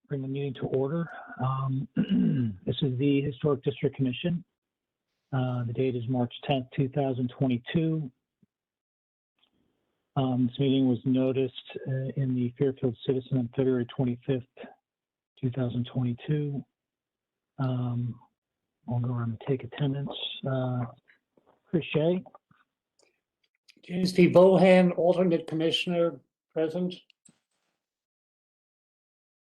bring the meeting to order. This is the Historic District Commission. The date is March 10th, 2022. This meeting was noticed in the Fairfield Citizen on February 25th, 2022. I'll go around and take attendance. Chris Shea. James P. Bohan, alternate commissioner, present.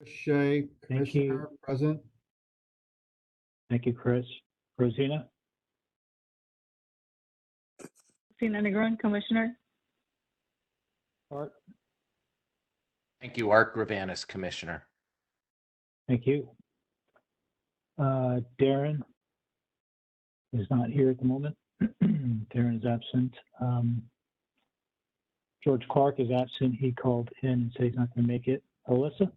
Shea, Thank you. Commissioner, present. Thank you, Chris. Rosina. Rosina Negron, Commissioner. Art. Thank you, Art Gravanis, Commissioner. Thank you. Darren is not here at the moment. Darren is absent. George Clark is absent. He called in and said he's not going to make it. Alyssa?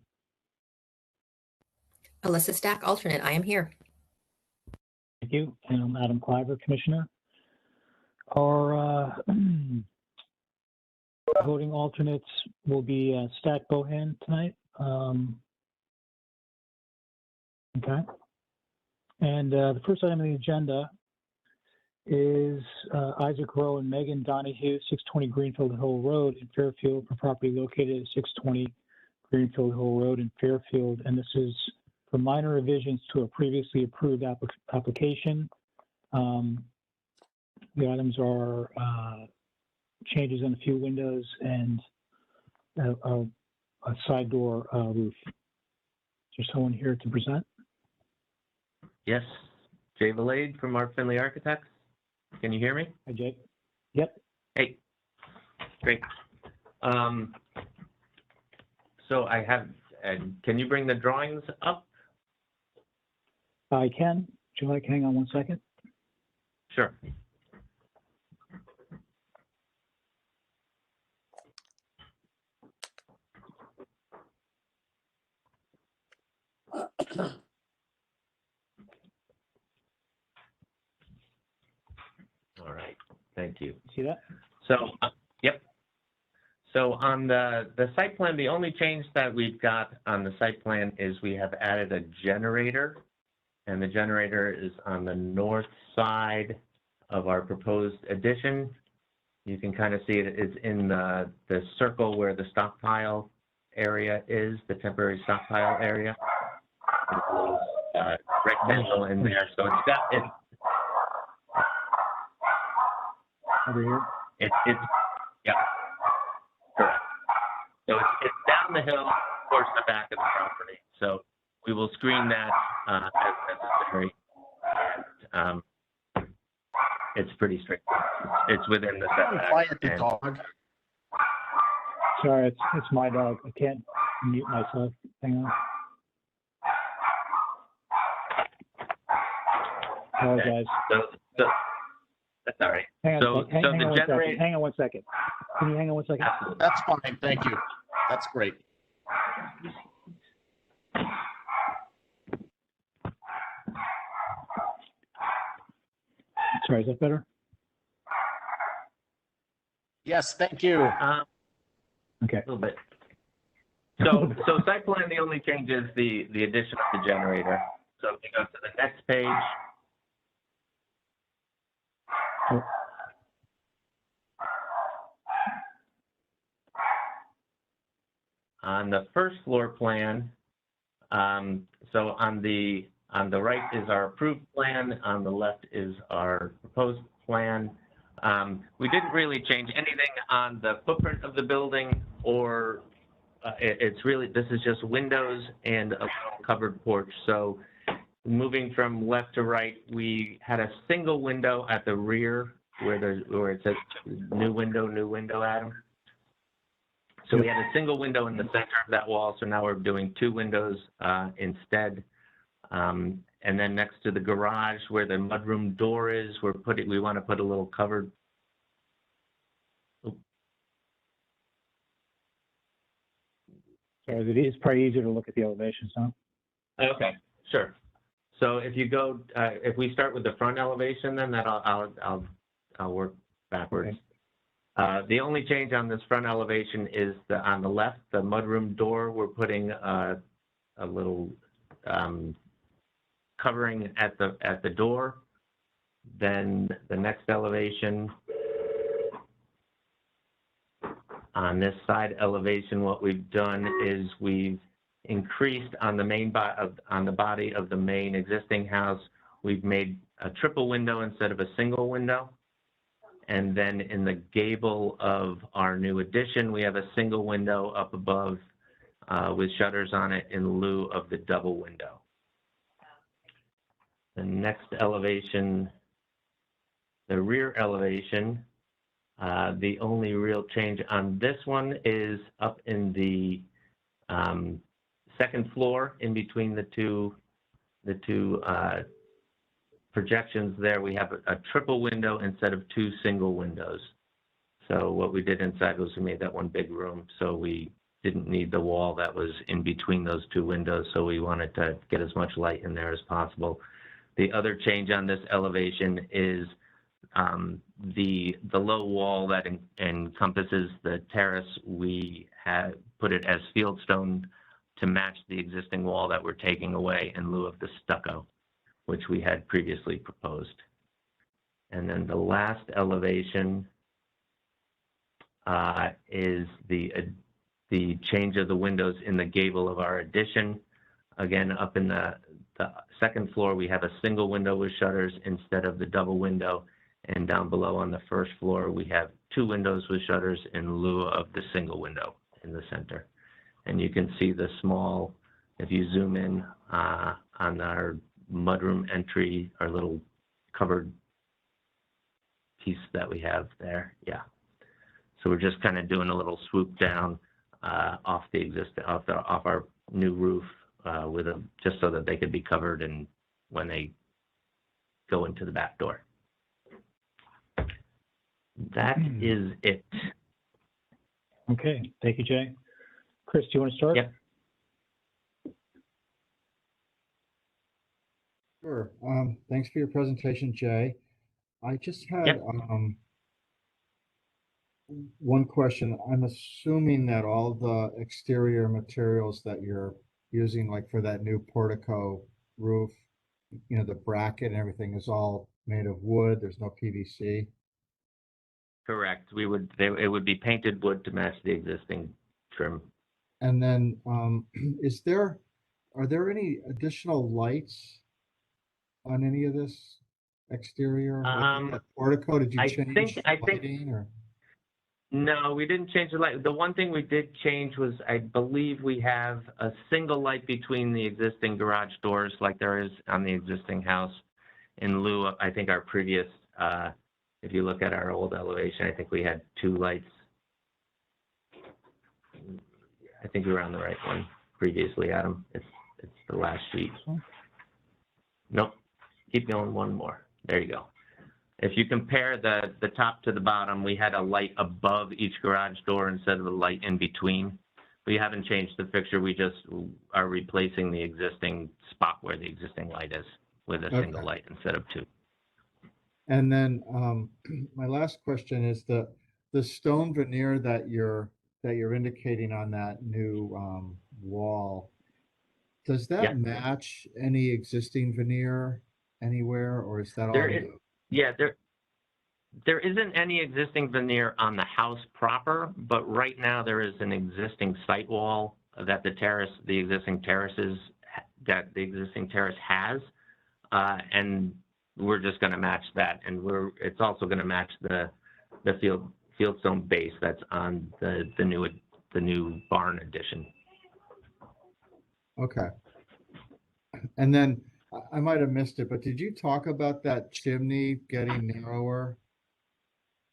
Alyssa Stack, alternate. I am here. Thank you. And I'm Adam Cliver, Commissioner. Our voting alternates will be Stack Bohan tonight. Okay. And the first item on the agenda is Isaac Rowe and Megan Donahue, 620 Greenfield Hill Road in Fairfield, for property located at 620 Greenfield Hill Road in Fairfield. And this is for minor revisions to a previously approved application. The items are changes in a few windows and a side door roof. Is there someone here to present? Yes, Jay Valade from Art Finley Architects. Can you hear me? Hi, Jake. Yep. Hey, great. So I have, can you bring the drawings up? I can. Would you like, hang on one second? Sure. All right, thank you. See that? So, yep. So on the site plan, the only change that we've got on the site plan is we have added a generator, and the generator is on the north side of our proposed addition. You can kind of see it is in the circle where the stockpile area is, the temporary stockpile area. Rectangle in there, so it's got it. Over here? It's yeah, correct. So it's down the hill towards the back of the property. So we will screen that as necessary. And, it's pretty strict. It's within the setback. Quiet the dog. Sorry, it's my dog. I can't mute myself. Hang on. Apologize. So that's all right. Hang on, So hang the on one generator. second. Hang on one second. Can you hang on one second? That's fine, thank you. That's great. Sorry, is that better? Yes, thank you. Okay. A little bit. So site plan, the only change is the addition of the generator. So if you go to the next page. Oh. On the first floor plan, so on the right is our approved plan, on the left is our proposed plan. We didn't really change anything on the footprint of the building, or it's really, this is just windows and a covered porch. So moving from left to right, we had a single window at the rear where it says new window, Adam. So we had a single window in the center of that wall, so now we're doing two windows instead. And then next to the garage where the mudroom door is, we want to put a little covered. Sorry, it's probably easier to look at the elevations, huh? Okay, sure. So if you go, if we start with the front elevation, then I'll work backwards. Okay. The only change on this front elevation is on the left, the mudroom door. We're putting a a little covering at the door. Then the next elevation, on this side elevation, what we've done is we've increased on the main on the body of the main existing house. We've made a triple window instead of a single window. And then in the gable of our new addition, we have a single window up above with shutters on it in lieu of the double window. The next elevation, the rear elevation, the only real change on this one is up in the second floor, in between the two projections there. We have a triple window instead of two single windows. So what we did inside was we made that one big room, so we didn't need the wall that was in between those two windows, so we wanted to get as much light in there as possible. The other change on this elevation is the low wall that encompasses the terrace. We had put it as fieldstone to match the existing wall that we're taking away in lieu of the stucco, which we had previously proposed. And then the last elevation is the change of the windows in the gable of our addition. Again, up in the second floor, we have a single window with shutters instead of the double window. And down below on the first floor, we have two windows with shutters in lieu of the single window in the center. And you can see the small, if you zoom in on our mudroom entry, our little covered piece that we have there. Yeah. So we're just kind of doing a little swoop down off our new roof with just so that they could be covered and when they go into the back door. That is it. Okay, thank you, Jay. Chris, do you want to start? Yep. Sure. Thanks for your presentation, Jay. I just had Yep. One question. I'm assuming that all the exterior materials that you're using, like for that new portico roof, you know, the bracket and everything is all made of wood. There's no PVC. Correct. It would be painted wood to match the existing trim. And then, are there any additional lights on any of this exterior? Like that portico, did you change lighting or? No, we didn't change the light. The one thing we did change was, I believe we have a single light between the existing garage doors like there is on the existing house, in lieu of, I think our previous, if you look at our old elevation, I think we had two lights. I think we were on the right one previously, Adam. It's the last sheet. Nope. Keep going one more. There you go. If you compare the top to the bottom, we had a light above each garage door instead of a light in between. We haven't changed the fixture. We just are replacing the existing spot where the existing light is with a single light instead of two. And then my last question is the stone veneer that you're indicating on that new wall. Does that match any existing veneer anywhere, or is that all new? Yeah, there isn't any existing veneer on the house proper, but right now there is an existing site wall that the existing terrace has, and we're just going to match that, and it's also going to match the fieldstone base that's on the new barn addition. Okay. And then I might have missed it, but did you talk about that chimney getting narrower?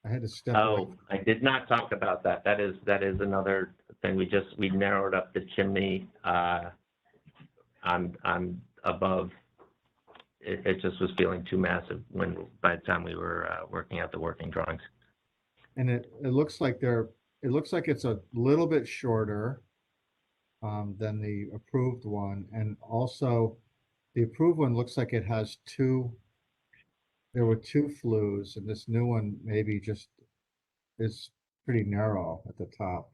I had to step away. Oh, I did not talk about that. That is another thing. We narrowed up the chimney on above. It just was feeling too massive by the time we were working out the working drawings. And it looks like it's a little bit shorter than the approved one, and also the approved one looks like it has there were two flues, and this new one maybe just is pretty narrow at the top.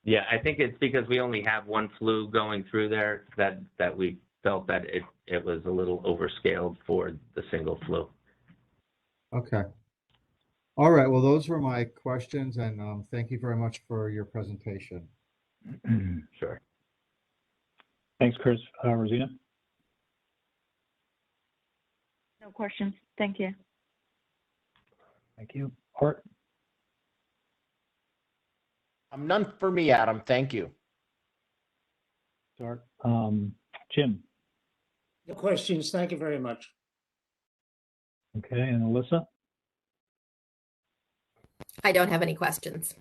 Yeah, I think it's because we only have one flue going through there that we felt that it was a little overscaled for the single flue. Okay. All right, well, those were my questions, and thank you very much for your presentation. Sure. Thanks, Chris. Rosina? No questions. Thank you. Thank you. Art? None for me, Adam. Thank you. Art. Jim? No questions. Thank you very much. Okay, and Alyssa? I don't have any questions.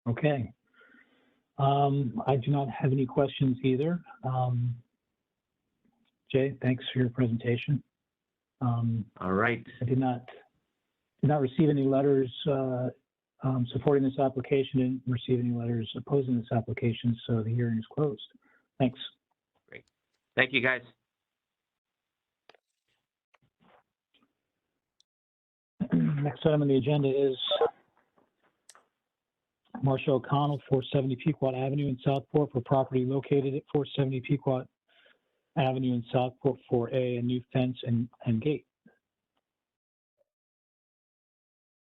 Okay. I do not have any questions either. Jay, thanks for your presentation. All right. I did not receive any letters supporting this application, didn't receive any letters opposing this application, so the hearing is closed. Thanks. Great. Thank you, guys. Next item on the agenda is Marcia O'Connell, 470 Pequot Avenue in Southport, for property located at 470 Pequot Avenue in Southport for a new fence and gate.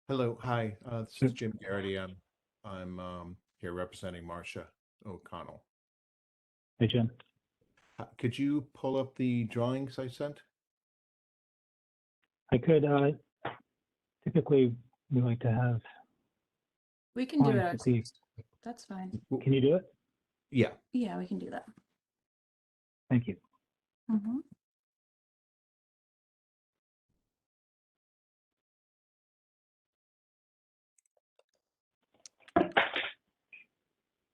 Hello, hi, this is Jim Garrity. I'm here representing Marcia O'Connell. Hey, Jim. Could you pull up the drawings I sent? I could, typically, we like to have, We can do it Fine, Cynthia. ourselves. That's fine. can you do it? Yeah, Yeah, we can do that. Thank you. Mhm.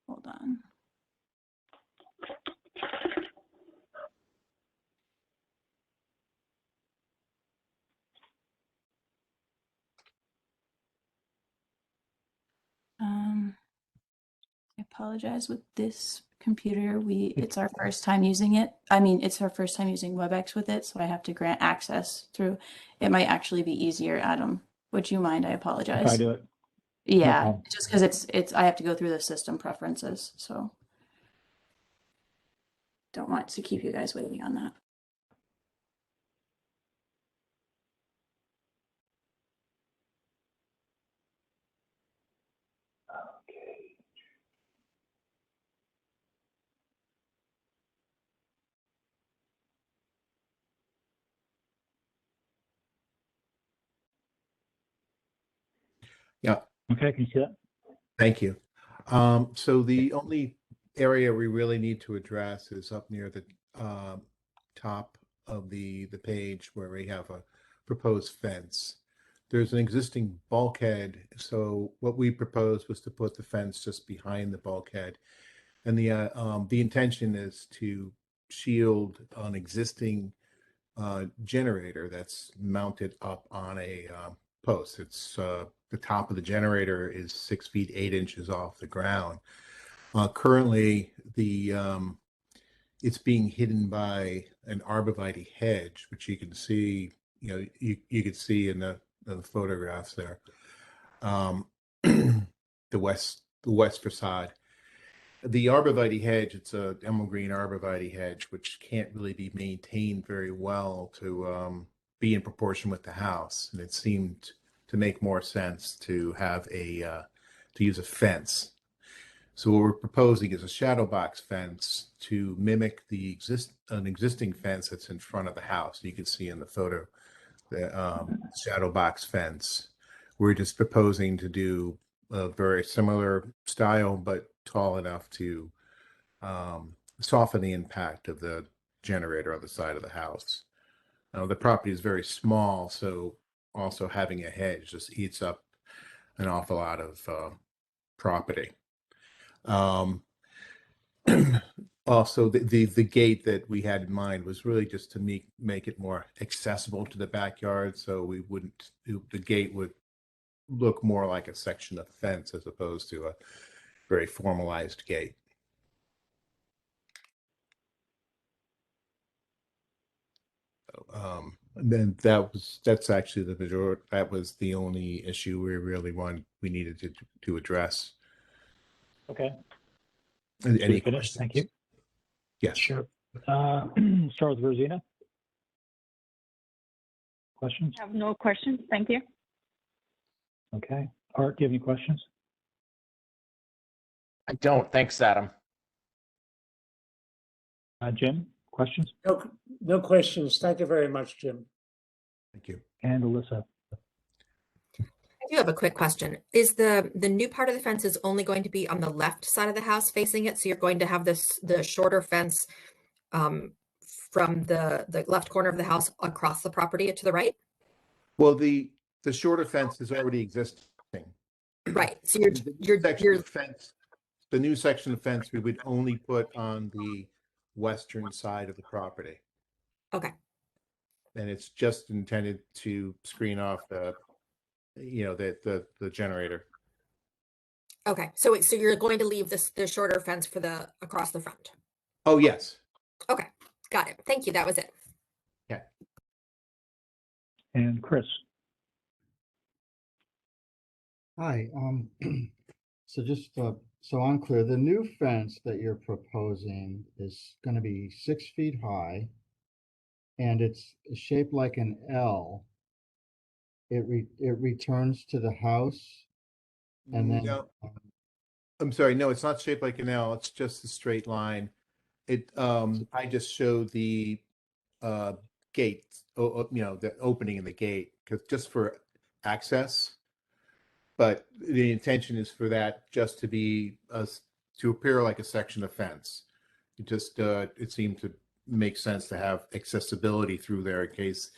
Hold on. I apologize with this computer. It's our first time using it. I mean, it's our first time using WebEx with it, so I have to grant access through. It might actually be easier, Adam. Would you mind? I If I apologize. do it. Yeah, problem. just because I have to go through the system preferences, so don't want to keep you guys waiting on that. Okay. yeah, Okay, can you see that? thank you. So the only area we really need to address is up near the top of the page where we have a proposed fence. There's an existing bulkhead, so what we proposed was to put the fence just behind the bulkhead. And the intention is to shield an existing generator that's mounted up on a post. It's the top of the generator is 6 feet 8 inches off the ground. Currently, it's being hidden by an arborvitae hedge, which you can see. You could see in the photographs there. The west facade. The arborvitae hedge, it's a emerald green arborvitae hedge, which can't really be maintained very well to be in proportion with the house. And it seemed to make more sense to have to use a fence. So what we're proposing is a shadow box fence to mimic an existing fence that's in front of the house. You can see in the photo the shadow box fence. We're just proposing to do a very similar style, but tall enough to soften the impact of the generator on the side of the house. The property is very small, so also having a hedge just eats up an awful lot of property. Also, the gate that we had in mind was really just to make it more accessible to the backyard, so the gate would look more like a section of fence as opposed to a very formalized gate. And then that's actually the majority. That was the only issue we needed to address. Okay. Any Finished? Thank questions? you. Yes. Sure. Start with Rosina. Questions? I have no questions. Thank you. Okay. Art, do you have any questions? I don't. Thanks, Adam. Jim, questions? No questions. Thank you very much, Jim. Thank you. And Alyssa. I do have a quick question. Is the new part of the fence is only going to be on the left side of the house facing it? So you're going to have the shorter fence from the left corner of the house across the property to the right? Well, the shorter fence is already existing. Right. So The new section of fence we would only put on the western side of the property. Okay. And it's just intended to screen off the generator. Okay. So you're going to leave the shorter fence for the across the front. Oh, yes. Okay. Got it. Thank you. That was it. Yeah. And Chris. Hi, so just, so I'm clear, the new fence that you're proposing is gonna be 6 feet high, and it's shaped like an L. It returns to the house, and then, No, I'm sorry. No, it's not shaped like an L. It's just a straight line. I just showed the gate, the opening in the gate, because just for access. But the intention is for that just to be to appear like a section of fence. It seemed to make sense to have accessibility through there in case,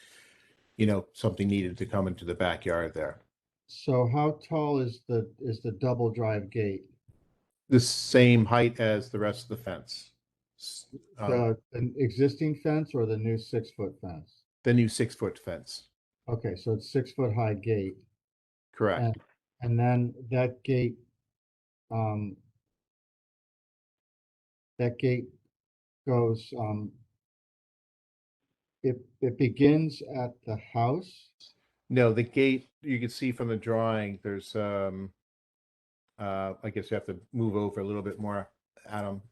something needed to come into the backyard there. so how tall is the double drive gate? The same height as the rest of the fence. An existing fence or the new 6-foot fence? The new 6-foot fence. Okay, so it's 6-foot high gate. Correct. And then that gate goes, it begins at the house. No, the gate, you can see from the drawing, there's, I guess you have to move over a little bit more, Adam.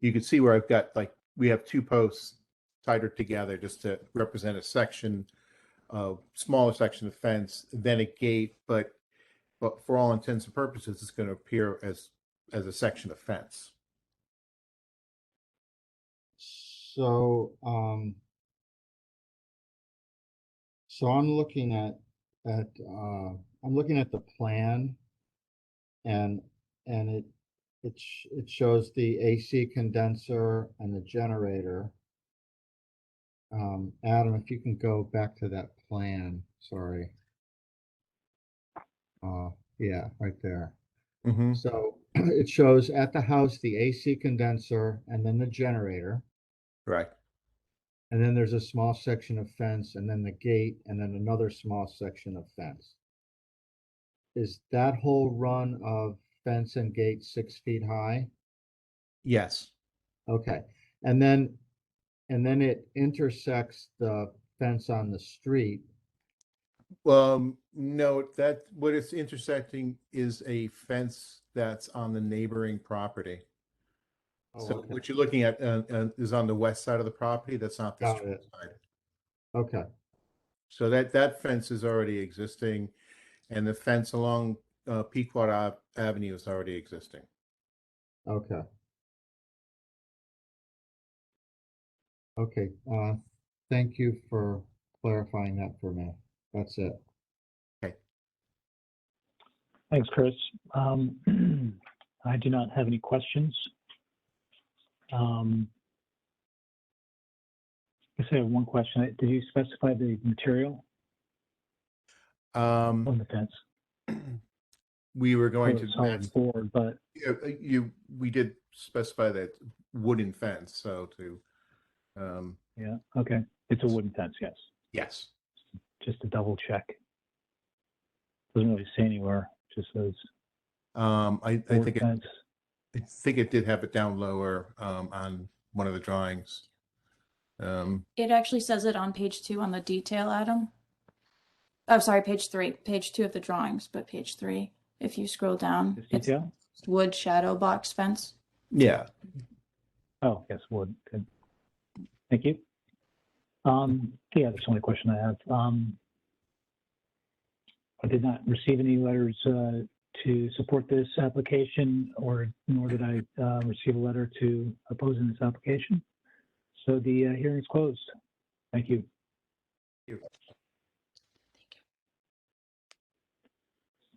You can see where I've got, we have 2 posts tighter together just to represent a section of smaller section of fence, then a gate, but for all intents and purposes, it's going to appear as a section of fence. So, so I'm looking at the plan, and it shows the AC condenser and the generator. Adam, if you can go back to that plan, sorry. Yeah, right there. Mm-hmm. So it shows at the house the AC condenser and then the generator. Right. And then there's a small section of fence and then the gate and then another small section of fence. Is that whole run of fence and gate 6 feet high? Yes. Okay. And then it intersects the fence on the street. No, what it's intersecting is a fence that's on the neighboring property. Oh, So okay. what you're looking at is on the west side of the property. That's not the Got street it. side. Okay. So that fence is already existing, and the fence along Pequot Avenue is already existing. Okay. Okay. Thank you for clarifying that for me. That's it. Thanks, Chris. I do not have any questions. I guess I have one question. Did you specify the material on the fence? We were going to solid board, but we did specify that wooden fence. So yeah, okay, it's a wooden fence. Yes. Yes. Just to double check. Doesn't really say anywhere. Just says. I think it did have it down lower on one of the drawings. It actually says it on page 2 on the detail, Adam. Oh, sorry, page 3. Page 2 of the drawings, but page 3. If you scroll down, Detail? wood shadow box fence. Yeah. Oh, yes, wood. Good. Thank you. Yeah, that's the only question I have. I did not receive any letters to support this application, or nor did I receive a letter to opposing this application. So the hearing is closed. Thank you.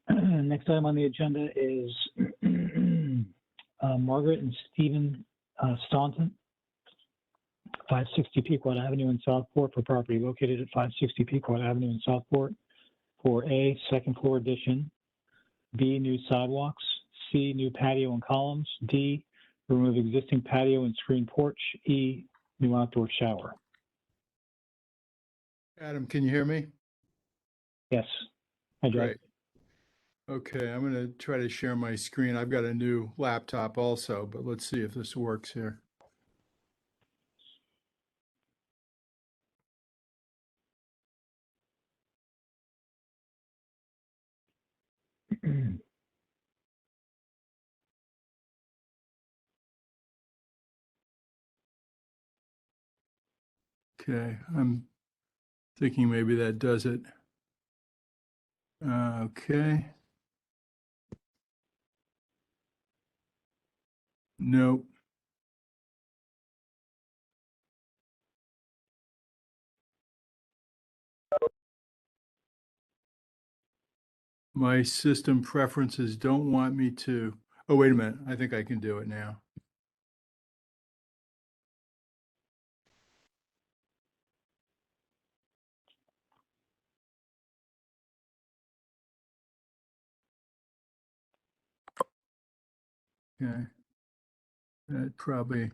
Next item on the agenda is Margaret and Stephen Staunton, 560 Pequot Avenue in Southport, for property located at 560 Pequot Avenue in Southport, for A, second floor addition, B, new sidewalks, C, new patio and columns, D, remove existing patio and screen porch, E, new outdoor shower. Adam, can you hear me? Yes. Hi, Joe. Great. Okay, I'm going to try to share my screen. I've got a new laptop also, but let's see if this works here. Okay, I'm thinking maybe that does it. Okay. Nope. My system preferences don't want me to. Oh, wait a minute. I think I can do it now. Okay. That probably.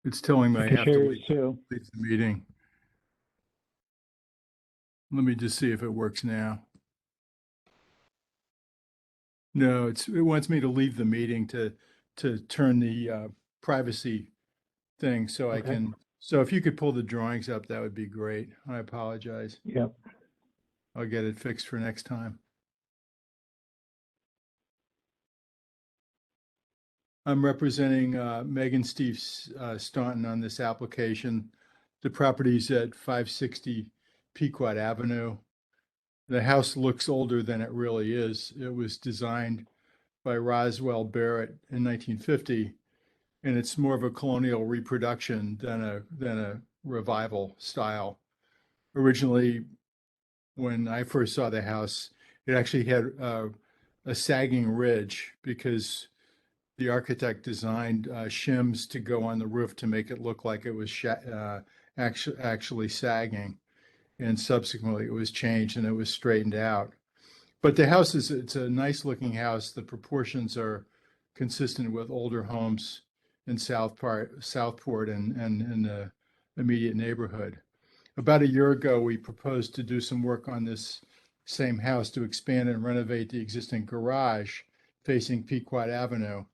It's telling me I can have share to yours too. leave the meeting. Let me just see if it works now. No, it wants me to leave the meeting to turn the privacy thing so I Okay. can. So if you could pull the drawings up, that would be great. I apologize. Yep. I'll get it fixed for next time. I'm representing Meg and Steve Staunton on this application. The property's at 560 Pequot Avenue. The house looks older than it really is. It was designed by Roswell Barrett in 1950, and it's more of a colonial reproduction than a revival style. Originally, when I first saw the house, it actually had a sagging ridge because the architect designed shims to go on the roof to make it look like it was actually sagging. And subsequently it was changed and it was straightened out. But the house it's a nice looking house. The proportions are consistent with older homes in Southport and in the immediate neighborhood. About a year ago, we proposed to do some work on this same house to expand and renovate the existing garage facing Pequot Avenue.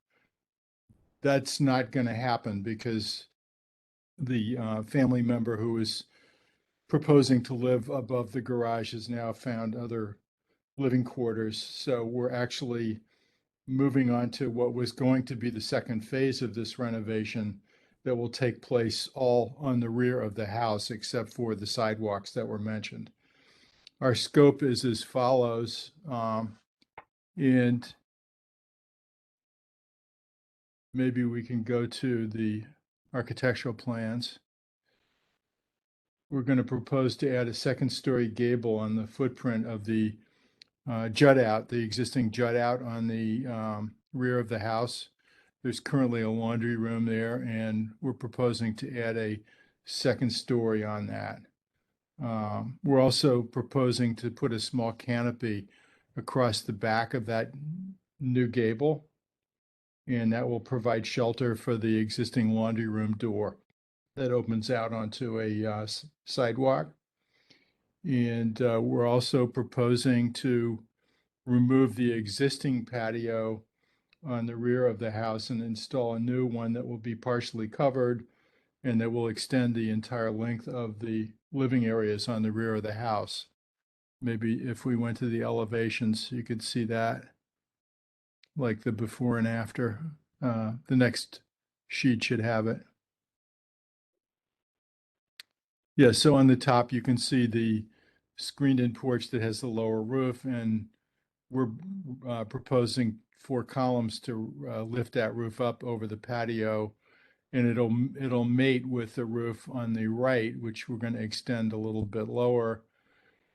That's not going to happen because the family member who was proposing to live above the garage has now found other living quarters. So we're actually moving on to what was going to be the second phase of this renovation that will take place all on the rear of the house, except for the sidewalks that were mentioned. Our scope is as follows, and maybe we can go to the architectural plans. We're going to propose to add a second-story gable on the footprint of the jut out, the existing jut out on the rear of the house. There's currently a laundry room there, and we're proposing to add a second story on that. We're also proposing to put a small canopy across the back of that new gable, and that will provide shelter for the existing laundry room door that opens out onto a sidewalk. And we're also proposing to remove the existing patio on the rear of the house and install a new one that will be partially covered and that will extend the entire length of the living areas on the rear of the house. Maybe if we went to the elevations, you could see that, like the before and after. The next sheet should have it. Yeah, so on the top, you can see the screened-in porch that has the lower roof, and we're proposing 4 columns to lift that roof up over the patio, and it'll mate with the roof on the right, which we're going to extend a little bit lower.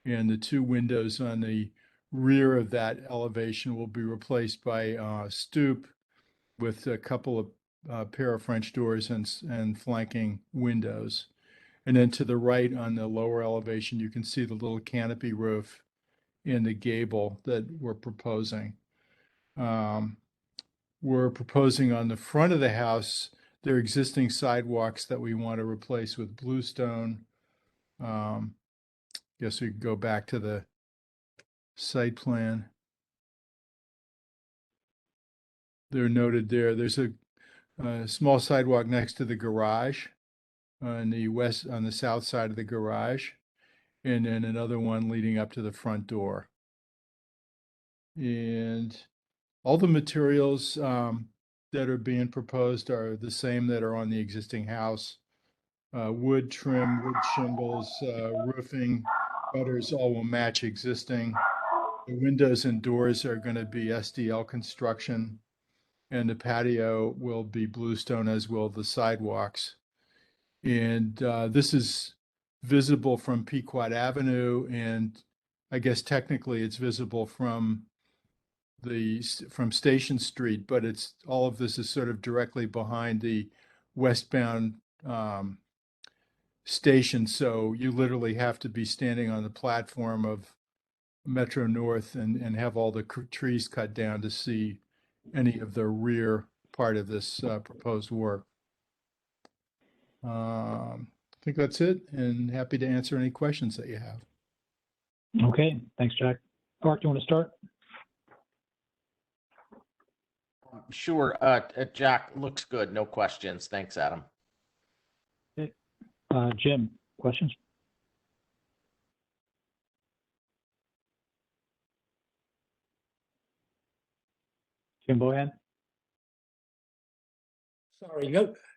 And the 2 windows on the rear of that elevation will be replaced by stoop with a couple of pair of French doors and flanking windows. And then to the right on the lower elevation, you can see the little canopy roof in the gable that we're proposing. We're proposing on the front of the house, there are existing sidewalks that we want to replace with bluestone. Guess we could go back to the site plan. They're noted there. There's a small sidewalk next to the garage on the south side of the garage, and then another one leading up to the front door. And all the materials that are being proposed are the same that are on the existing house. Wood trim, wood shingles, roofing, gutters all will match existing. The windows and doors are going to be SDL construction, and the patio will be bluestone, as will the sidewalks. And this is visible from Pequot Avenue, and I guess technically it's visible from Station Street, but it's all of this is sort of directly behind the westbound station. So you literally have to be standing on the platform of Metro North and have all the trees cut down to see any of the rear part of this proposed work. I think that's it, and happy to answer any questions that you have. Okay, thanks, Jack. Art, do you want to start? Sure. Jack, looks good. No questions. Thanks, Adam. Okay. Jim, questions? Jim Bohan? Sorry,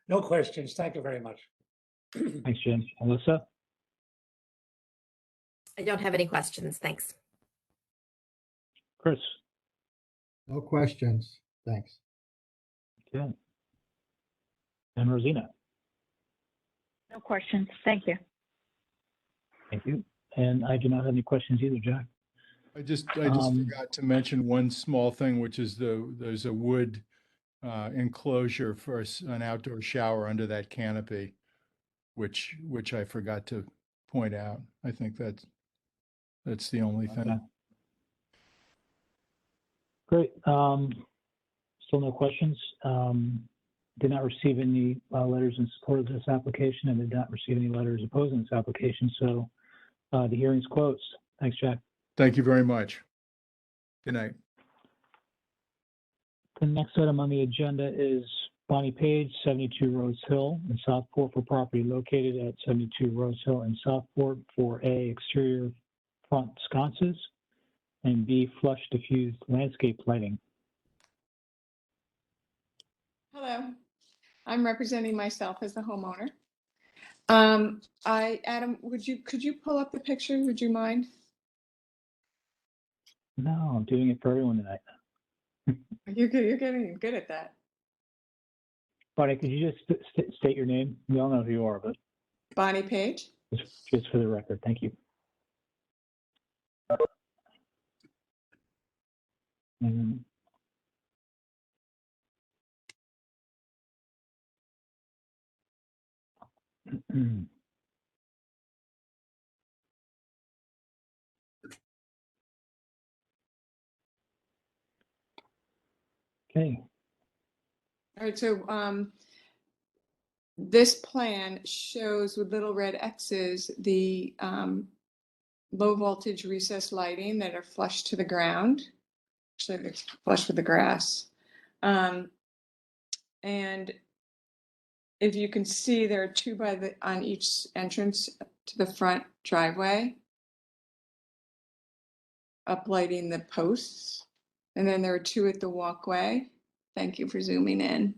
no questions. Thank you very much. Thanks, Jim. Alyssa? I don't have any questions. Thanks. Chris? No questions. Thanks. Okay. And Rosina? No questions. Thank you. Thank you. And I do not have any questions either, Jack. I just forgot to mention one small thing, which is there's a wood enclosure for an outdoor shower under that canopy, which I forgot to point out. I think that's the only thing. Okay. Great. Still no questions. Did not receive any letters in support of this application, and did not receive any letters opposing this application. So the hearing's closed. Thanks, Jack. Thank you very much. Good night. The next item on the agenda is Bonnie Page, 72 Rose Hill in Southport, for property located at 72 Rose Hill in Southport for A, exterior front sconces, and B, flush diffused landscape lighting. Hello, I'm representing myself as the homeowner. Adam, could you pull up the picture? Would you mind? No, I'm doing it for everyone tonight. You're good. You're getting good at that. Bonnie, could you just state your name? We all know who you are, but Bonnie Page. just for the record, thank you. Okay. All right, so this plan shows with little red X's the low voltage recessed lighting that are flush to the ground. Actually, it's flush with the grass. And if you can see, there are 2 on each entrance to the front driveway. uplighting the posts. And then there are two at the walkway. Thank you for zooming in.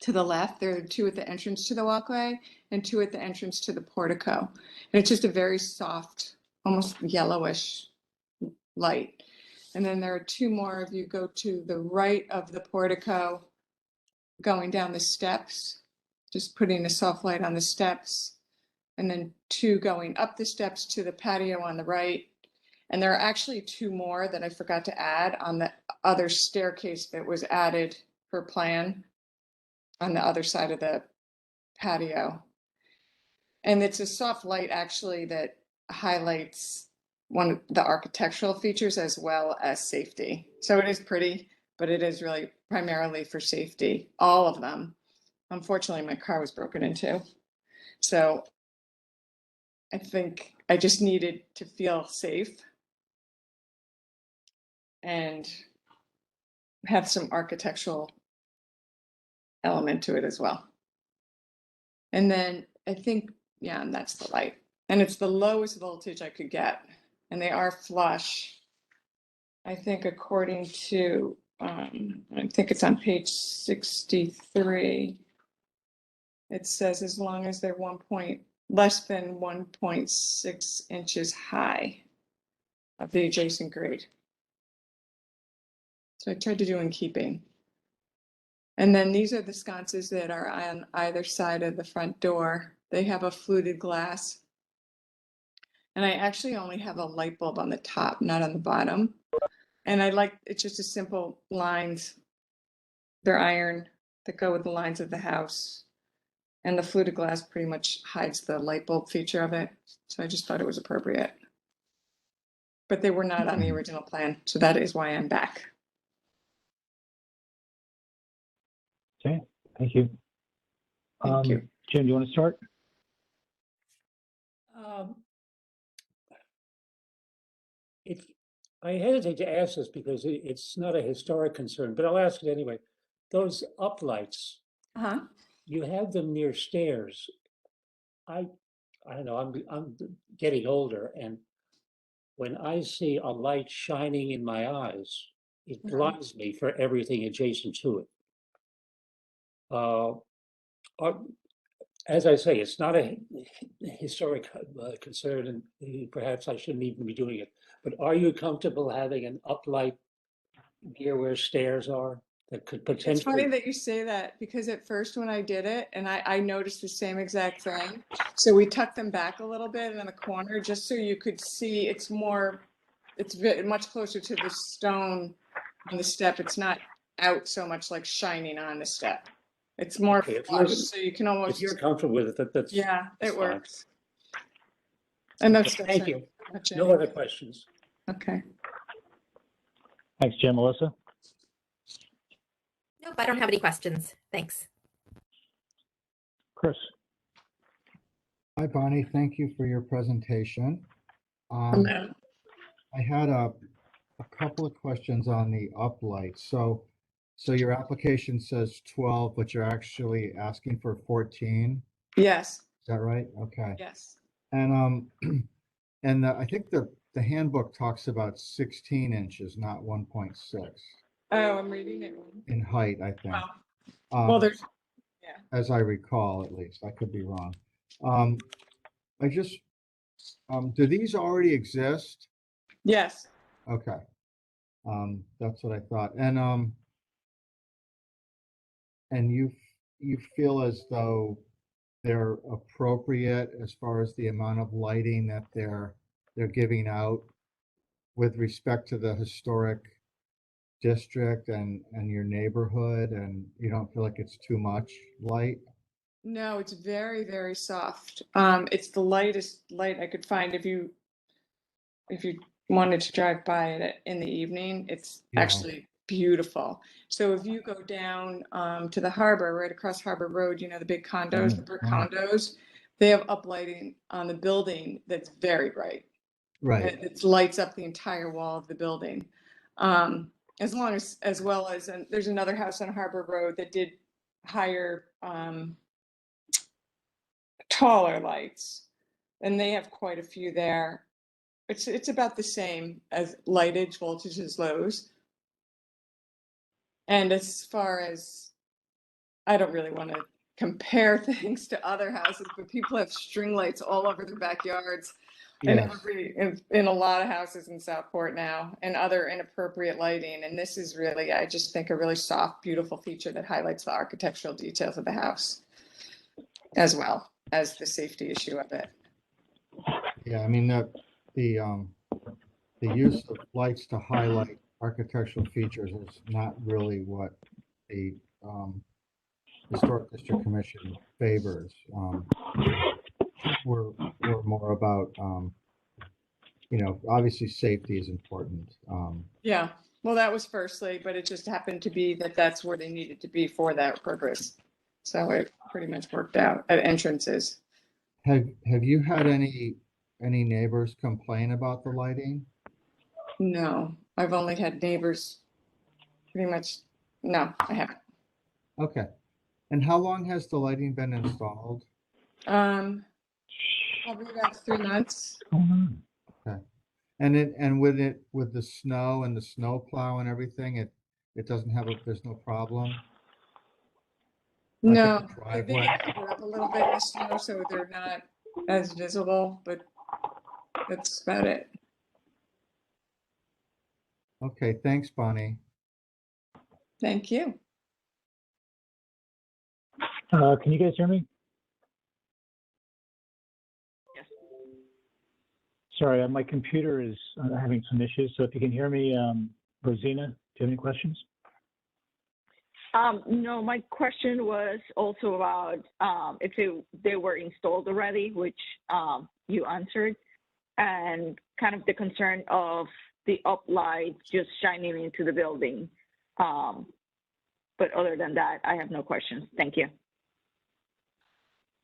To the left, there are two at the entrance to the walkway and two at the entrance to the portico. And it's just a very soft, almost yellowish light. And then there are two more if you go to the right of the portico, going down the steps, just putting a soft light on the steps. And then two going up the steps to the patio on the right. And there are actually two more that I forgot to add on the other staircase that was added per plan on the other side of the patio. And it's a soft light actually that highlights one of the architectural features as well as safety. So it is pretty, but it is really primarily for safety, all of them. Unfortunately, my car was broken into. So I think I just needed to feel safe and have some architectural element to it as well. And then I think, yeah, and that's the light. And it's the lowest voltage I could get. And they are flush. I think according to, I think it's on page 63. It says as long as they're less than 1.6 inches high of the adjacent grade. So I tried to do in keeping. And then these are the sconces that are on either side of the front door. They have a fluted glass. And I actually only have a light bulb on the top, not on the bottom. And it's just a simple lines. They're iron that go with the lines of the house. And the fluted glass pretty much hides the light bulb feature of it. So I just thought it was appropriate. But they were not on the original plan. So that is why I'm back. Okay, thank you. Thank you. Jim, do you want to start? I hesitate to ask this because it's not a historic concern, but I'll ask it anyway. Those uplights, Uh-huh. you have them near stairs. I don't know, I'm getting older, and when I see a light shining in my eyes, it blinds me for everything adjacent to it. As I say, it's not a historic concern, and perhaps I shouldn't even be doing it. But are you comfortable having an uplight near where stairs are that could potentially? It's funny that you say that because at first when I did it, and I noticed the same exact thing. So we tucked them back a little bit in the corner just so you could see it's much closer to the stone on the step. It's not out so much like shining on the step. It's more flush, so you can almost. If you're comfortable with it, that's. Yeah, that's it fine. works. And those Okay, steps thank are you. much No anyway. other questions. Okay. Thanks, Jim. Melissa? Nope, I don't have any questions. Thanks. Chris? Hi, Bonnie. Thank you for your presentation. Hello. I had a couple of questions on the uplight. So your application says 12, but you're actually asking for 14. Yes. Is that right? Okay. Yes. And I think the handbook talks about 16 inches, not 1.6 Oh, I'm reading it wrong. in height, I think. Well, there's, yeah. As I recall, at least. I could be wrong. Do these already exist? Yes. Okay. That's what I thought. And you feel as though they're appropriate as far as the amount of lighting that they're giving out with respect to the historic district and your neighborhood, and you don't feel like it's too much light? No, it's very, very soft. It's the lightest light I could find. If you wanted to drive by it in the evening, it's actually beautiful. So if you go down to the harbor, right across Harbor Road, the big condos, the brick condos, they have uplighting on the building that's very bright. Right. It lights up the entire wall of the building. As well as, and there's another house on Harbor Road that did higher, taller lights, and they have quite a few there. It's about the same as lightage, voltages, lows. And as far as, I don't really want to compare things to other houses, but people have string lights all over their backyards. Yes. In a lot of houses in Southport now, and other inappropriate lighting. And this is really, I just think, a really soft, beautiful feature that highlights the architectural details of the house, as well as the safety issue of it. Yeah, I mean, the use of lights to highlight architectural features is not really what the Historic District Commission favors. We're more about, obviously safety is important. Yeah, well, that was firstly, but it just happened to be that that's where they needed to be for that purpose. So it pretty much worked out at entrances. Have you had any neighbors complain about the lighting? No, I've only had neighbors pretty much, no, I haven't. Okay. And how long has the lighting been installed? Probably about 3 months. Okay. And with the snow and the snow plow and everything, it doesn't have there's no problem? Like in No, the they driveway? get covered up a little bit in the snow, so they're not as visible, but that's about it. Okay, thanks, Bonnie. Thank you. Can you guys hear me? Yes. Sorry, my computer is having some issues, so if you can hear me, Rosina, do you have any questions? No, my question was also about if they were installed already, which you answered, and kind of the concern of the uplight just shining into the building. But other than that, I have no questions. Thank you.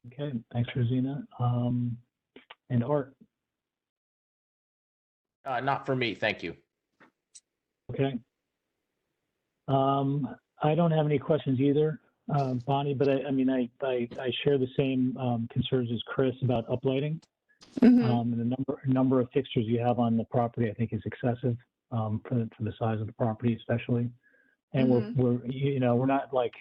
Okay, thanks, Rosina. And Art, Not for me, thank you. okay. I don't have any questions either, Bonnie, but I share the same concerns as Chris about uplighting. And the number of fixtures you have on the property, I think, is excessive for the size of the property, especially. And we're not like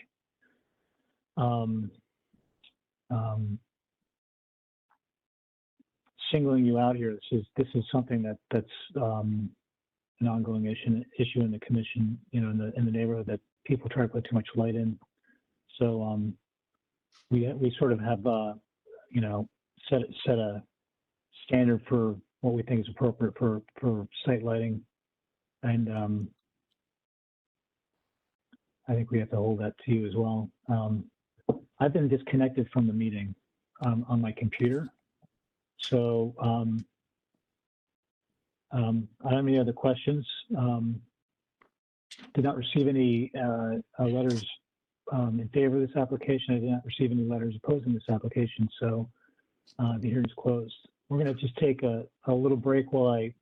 singling you out here. This is something that's an ongoing issue in the commission, in the neighborhood, that people try to put too much light in. So we sort of have set a standard for what we think is appropriate for site lighting, and I think we have to hold that to you as well. I've been disconnected from the meeting on my computer, so I don't have any other questions. Did not receive any letters in favor of this application. I did not receive any letters opposing this application, so the hearing is closed. We're going to just take a little break while I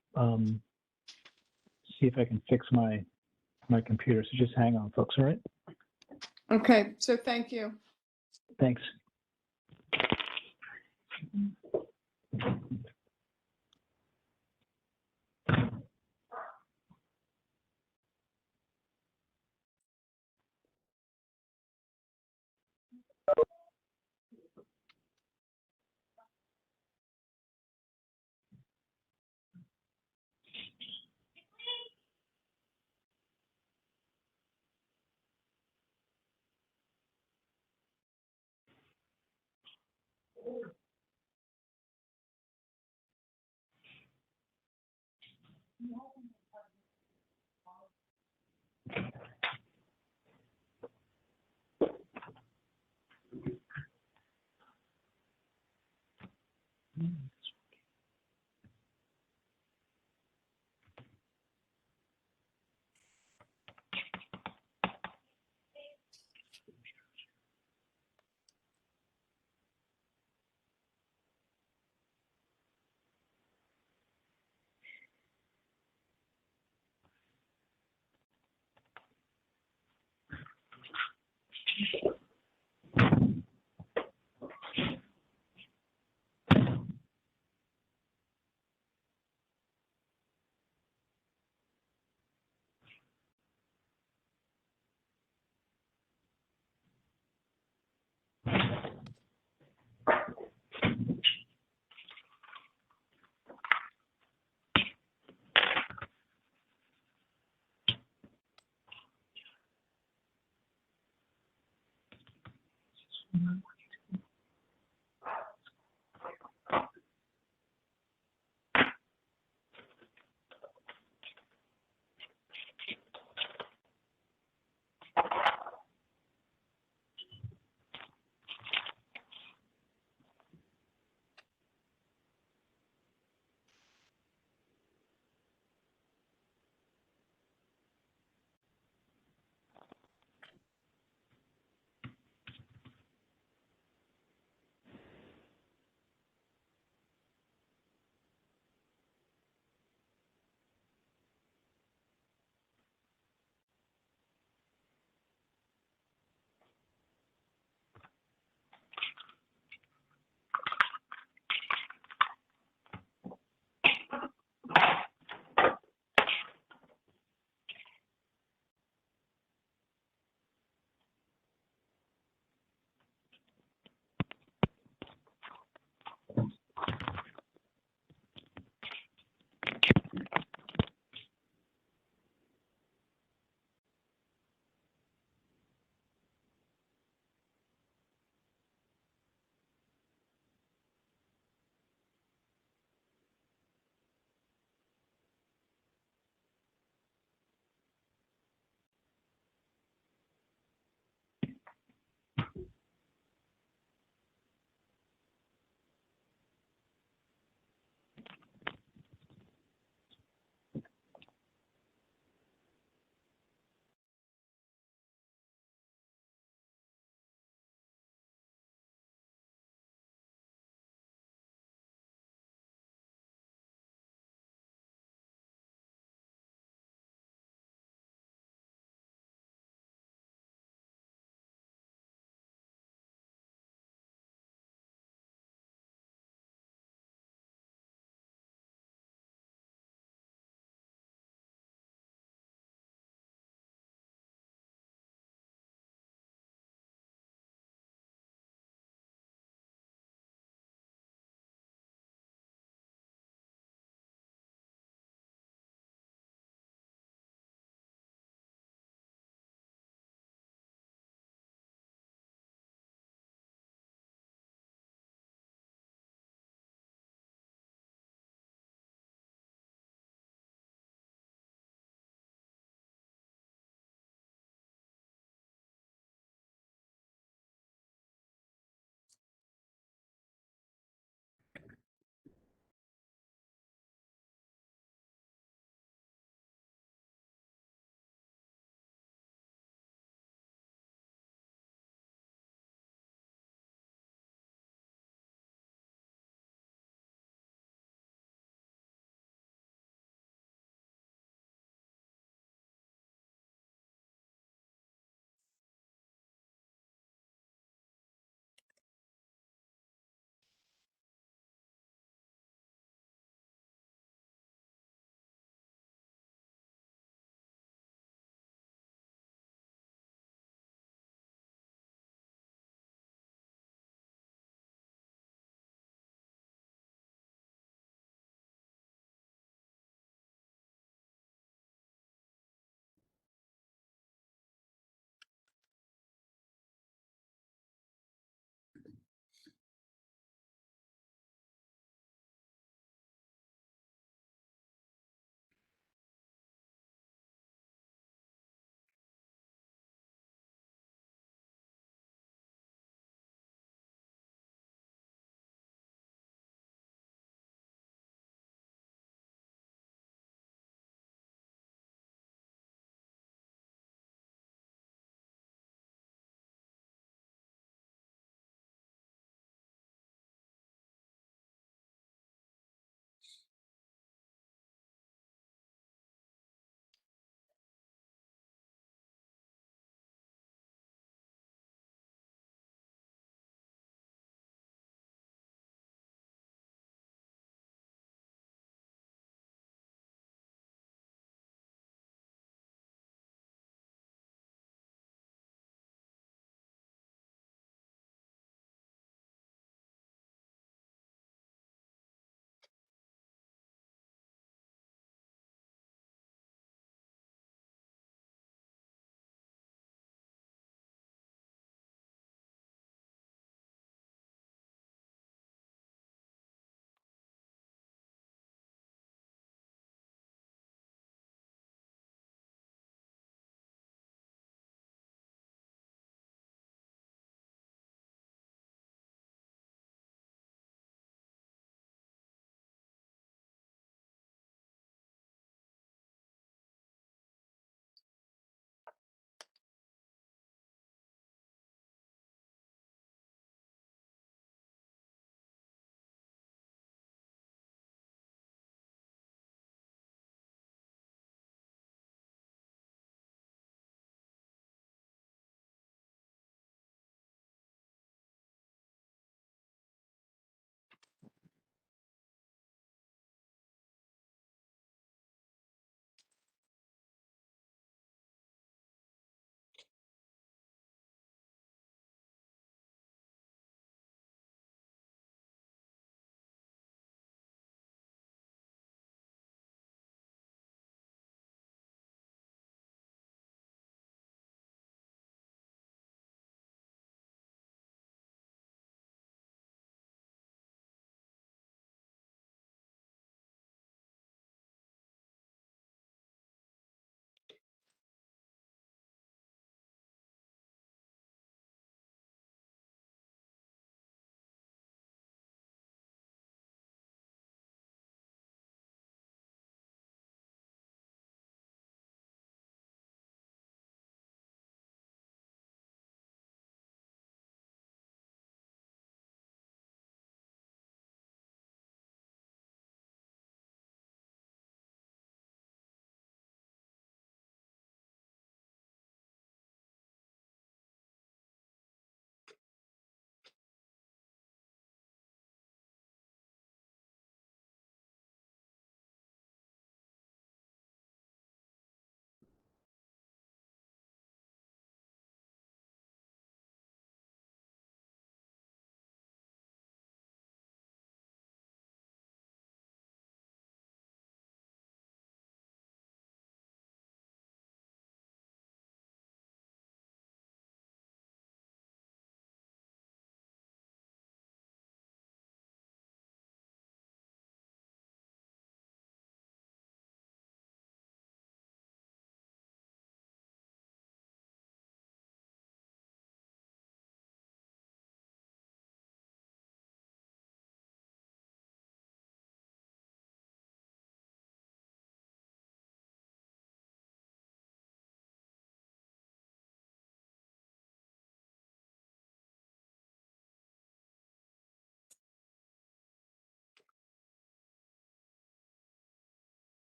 see if I can fix my computer. So just hang on, folks, all right? Okay, so thank you. Thanks.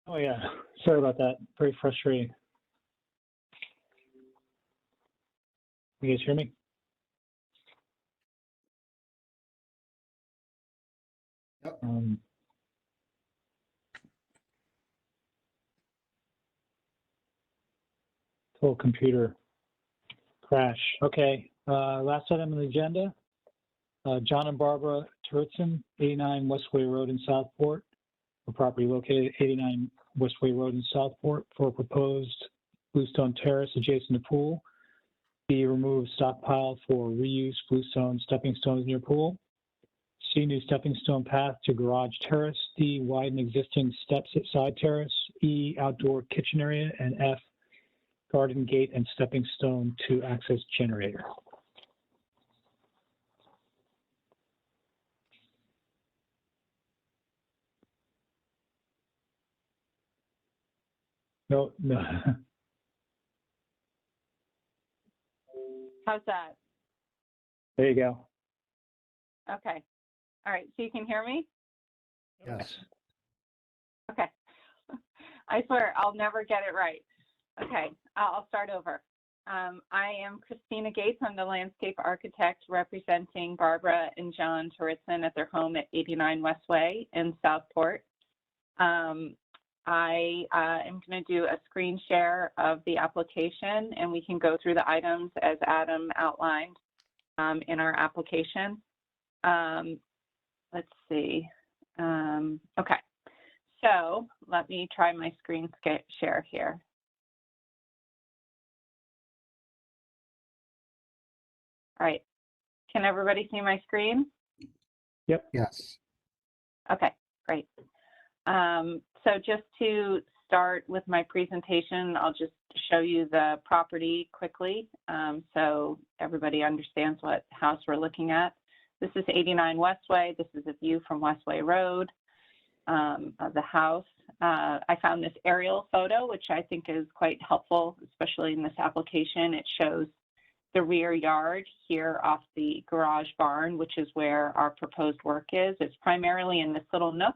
Oh, yeah. Sorry about that. Very frustrating. You guys hear me? Yep. Full computer crash. Okay. Last item on the agenda. John and Barbara Turritson, 89 Westway Road in Southport. A property located at 89 Westway Road in Southport for a proposed Bluestone Terrace adjacent to pool. B, remove stockpile for reuse Bluestone stepping stones near pool. C, new stepping stone path to garage terrace. D, widen existing steps at side terrace. E, outdoor kitchen area. And F, garden gate and stepping stone to access generator. No. How's that? There you go. Okay. All right. So you can hear me? Yes. Okay. I swear I'll never get it right. Okay. I'll start over. I am Christina Gates. I'm the landscape architect representing Barbara and John Turritson at their home at 89 Westway in Southport. I am going to do a screen share of the application, and we can go through the items as Adam outlined in our application. Let's see. Okay, so let me try my screen share here. All right, can everybody see my screen? Yep. Yes. Okay, great. So just to start with my presentation, I'll just show you the property quickly so everybody understands what house we're looking at. This is 89 Westway. This is a view from Westway Road of the house. I found this aerial photo, which I think is quite helpful, especially in this application. It shows the rear yard here off the garage barn, which is where our proposed work is. It's primarily in this little nook,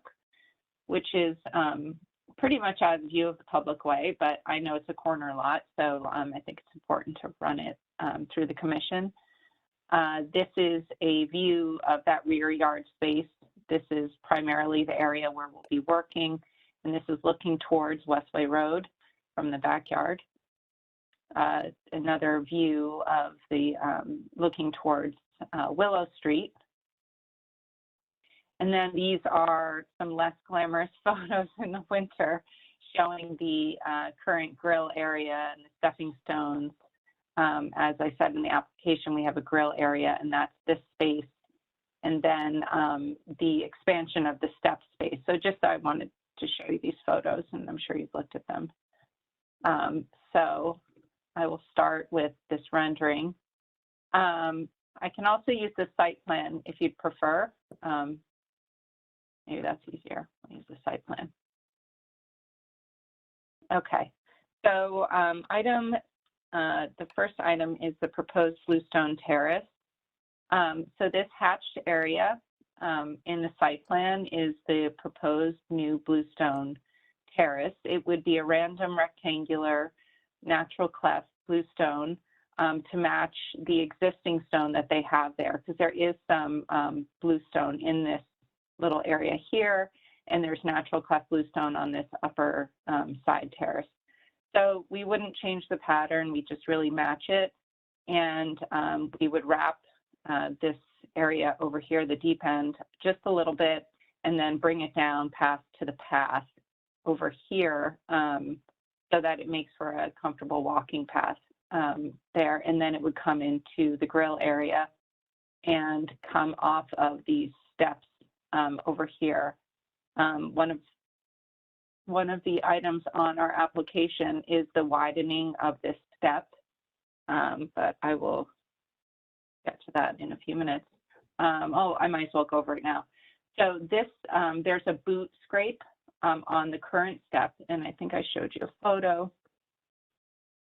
which is pretty much out of view of the public way, but I know it's a corner lot, so I think it's important to run it through the commission. This is a view of that rear yard space. This is primarily the area where we'll be working, and this is looking towards Westway Road from the backyard. Another view of the looking towards Willow Street. And then these are some less glamorous photos in the winter showing the current grill area and the stepping stones. As I said in the application, we have a grill area, and that's this space. And then the expansion of the step space. So just I wanted to show you these photos, and I'm sure you've looked at them. So I will start with this rendering. I can also use the site plan if you'd prefer. Maybe that's easier. I'll use the site plan. Okay, so the first item is the proposed Bluestone Terrace. So this hatched area in the site plan is the proposed new Bluestone Terrace. It would be a random rectangular natural cleft bluestone to match the existing stone that they have there, because there is some bluestone in this little area here, and there's natural cleft bluestone on this upper side terrace. So we wouldn't change the pattern, we just really match it, and we would wrap this area over here, the deep end, just a little bit, and then bring it down past to the path over here so that it makes for a comfortable walking path there, and then it would come into the grill area and come off of these steps over here. One of the items on our application is the widening of this step, but I will get to that in a few minutes. Oh, I might as well go over it now. So this, there's a boot scrape on the current step, and I think I showed you a photo.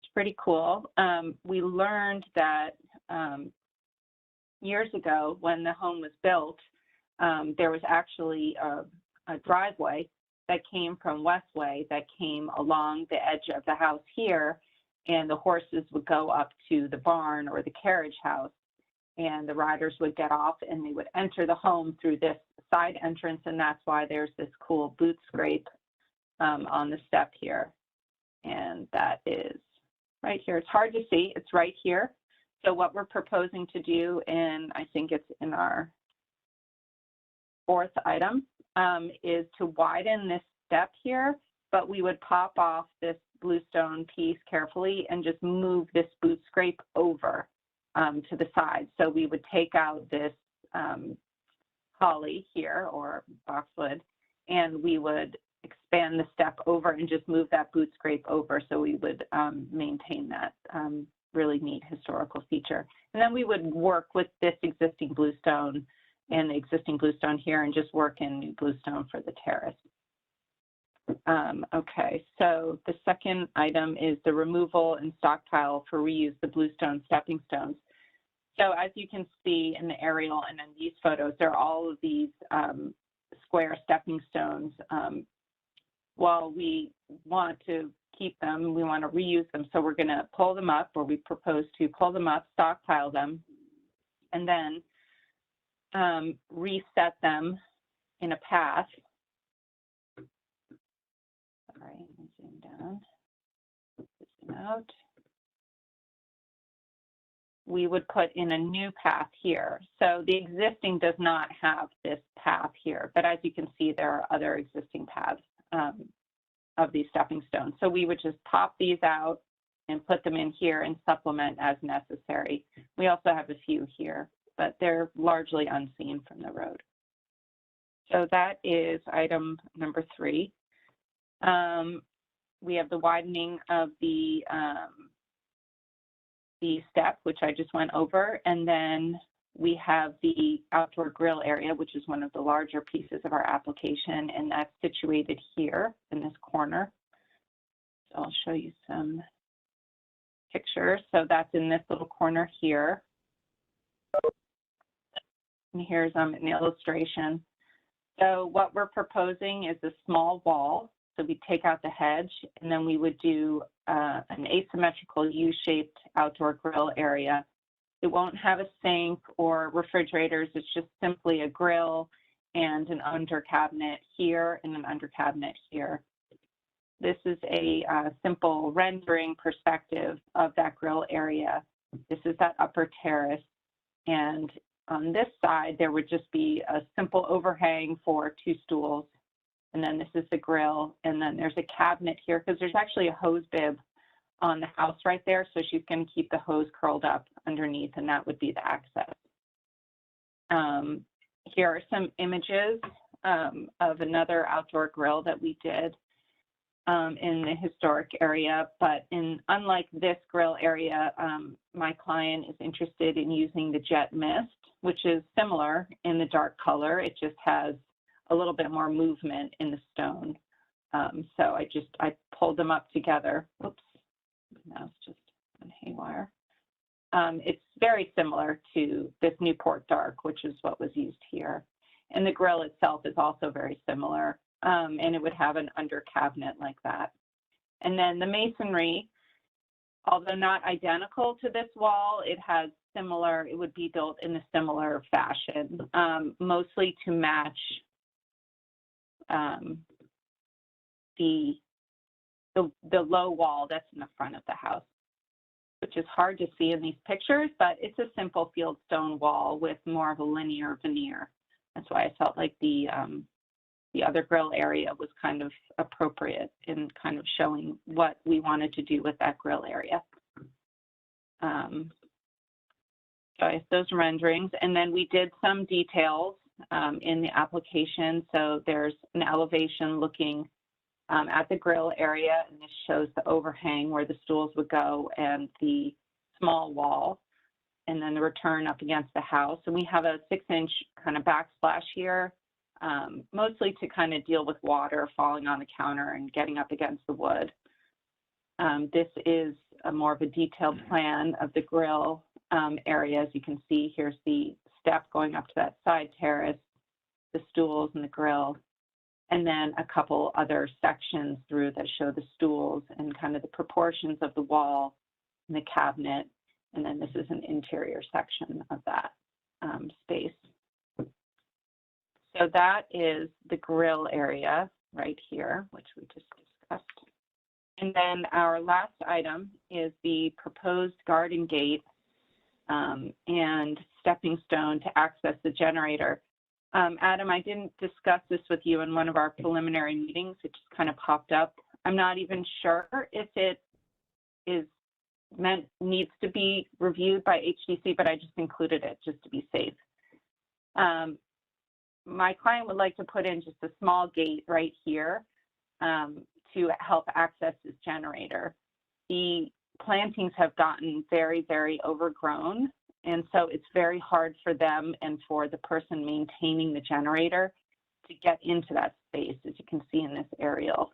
It's pretty cool. We learned that years ago when the home was built, there was actually a driveway that came from Westway that came along the edge of the house here, and the horses would go up to the barn or the carriage house, and the riders would get off and they would enter the home through this side entrance, and that's why there's this cool boot scrape on the step here. And that is right here. It's hard to see. It's right here. So what we're proposing to do, and I think it's in our fourth item, is to widen this step here, but we would pop off this bluestone piece carefully and just move this boot scrape over to the side. So we would take out this holly here or boxwood, and we would expand the step over and just move that boot scrape over, so we would maintain that really neat historical feature. And then we would work with this existing bluestone and the existing bluestone here and just work in new bluestone for the terrace. Okay, so the second item is the removal and stockpile for reuse the bluestone stepping stones. So as you can see in the aerial and in these photos, there are all of these square stepping stones. While we want to keep them, we want to reuse them. So we're going to pull them up, or we propose to pull them up, stockpile them, and then reset them in a path. Sorry, let me zoom down, zoom out. We would put in a new path here. So the existing does not have this path here, but as you can see, there are other existing paths of these stepping stones. So we would just pop these out and put them in here and supplement as necessary. We also have a few here, but they're largely unseen from the road. So that is item number 3. We have the widening of the step, which I just went over, and then we have the outdoor grill area, which is one of the larger pieces of our application, and that's situated here in this corner. So I'll show you some pictures. So that's in this little corner here. And here's an illustration. So what we're proposing is a small wall. So we take out the hedge, and then we would do an asymmetrical U-shaped outdoor grill area. It won't have a sink or refrigerators. It's just simply a grill and an under cabinet here and an under cabinet here. This is a simple rendering perspective of that grill area. This is that upper terrace. And on this side, there would just be a simple overhang for 2 stools. And then this is the grill. And then there's a cabinet here because there's actually a hose bib on the house right there. So she's going to keep the hose curled up underneath, and that would be the access. Here are some images of another outdoor grill that we did in the historic area. But unlike this grill area, my client is interested in using the jet mist, which is similar in the dark color. It just has a little bit more movement in the stone. So I pulled them up together. Oops, now it's just on haywire. It's very similar to this Newport Dark, which is what was used here. And the grill itself is also very similar, and it would have an under cabinet like that. And then the masonry, although not identical to this wall, it has similar, it would be built in a similar fashion, mostly to match the low wall that's in the front of the house, which is hard to see in these pictures, but it's a simple field stone wall with more of a linear veneer. That's why I felt like the other grill area was kind of appropriate in kind of showing what we wanted to do with that grill area. So I have those renderings, and then we did some details in the application. So there's an elevation looking at the grill area, and this shows the overhang where the stools would go and the small wall, and then the return up against the house. And we have a 6-inch kind of backsplash here, mostly to kind of deal with water falling on the counter and getting up against the wood. This is more of a detailed plan of the grill area. As you can see, here's the step going up to that side terrace, the stools and the grill. and then a couple other sections through that show the stools and kind of the proportions of the wall and the cabinet. And then this is an interior section of that space. So that is the grill area right here, which we just discussed. And then our last item is the proposed garden gate and stepping stone to access the generator. Adam, I didn't discuss this with you in one of our preliminary meetings. It just kind of popped up. I'm not even sure if it needs to be reviewed by HDC, but I just included it just to be safe. My client would like to put in just a small gate right here to help access this generator. The plantings have gotten very, very overgrown, and so it's very hard for them and for the person maintaining the generator to get into that space, as you can see in this aerial.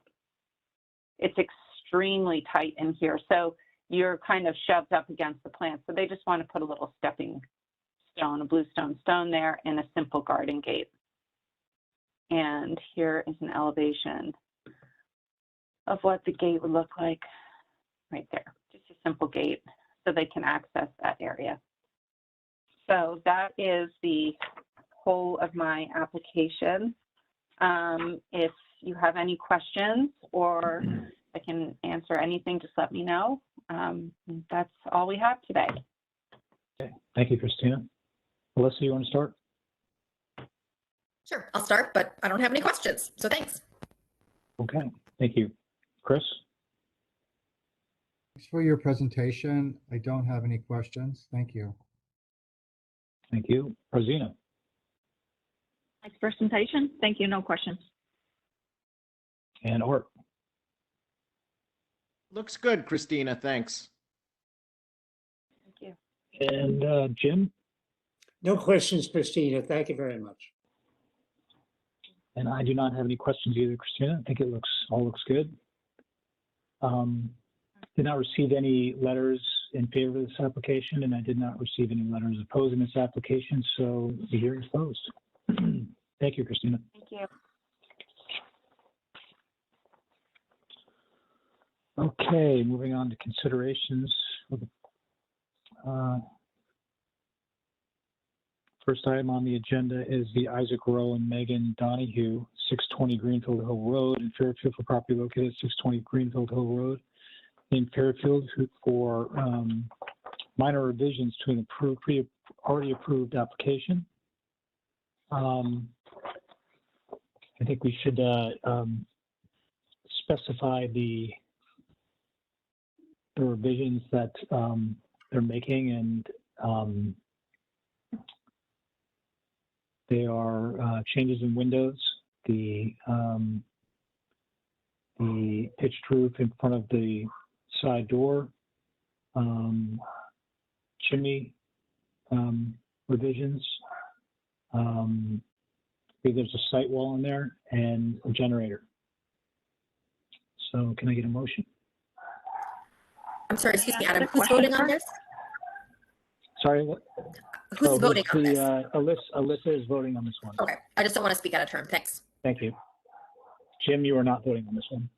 It's extremely tight in here, so you're kind of shoved up against the plant. So they just want to put a little stepping stone, a bluestone stone there, and a simple garden gate. And here is an elevation of what the gate would look like right there. Just a simple gate so they can access that area. So that is the whole of my application. If you have any questions or I can answer anything, just let me know. That's all we have today. Okay, thank you, Christina. Alyssa, you want to start? Sure, I'll start, but I don't have any questions, so thanks. Okay, thank you. Chris? Thanks for your presentation. I don't have any questions. Thank you. Thank you. Rosina? Nice presentation. Thank you. No questions. And Art? Looks good, Christina. Thanks. Thank you. And Jim? No questions, Christina. Thank you very much. And I do not have any questions either, Christina. I think it all looks good. Did not receive any letters in favor of this application, and I did not receive any letters opposing this application, so the hearing is closed. Thank you, Christina. Thank you. Okay, moving on to considerations. First item on the agenda is the Isaac Rowe and Megan Donahue, 620 Greenfield Hill Road in Fairfield for property located at 620 Greenfield Hill Road in Fairfield for minor revisions to an already approved application. I think we should specify the revisions that they're making, and they are changes in windows, the pitched roof in front of the side door, chimney revisions. There's a site wall in there and a generator. So can I get a motion? I'm sorry, excuse me, Adam, who's voting on this? Sorry, what? Who's voting on this? Alyssa is voting on this one. Okay, I just don't want to speak out of turn, thanks. Thank you. Jim, you are not voting on this one.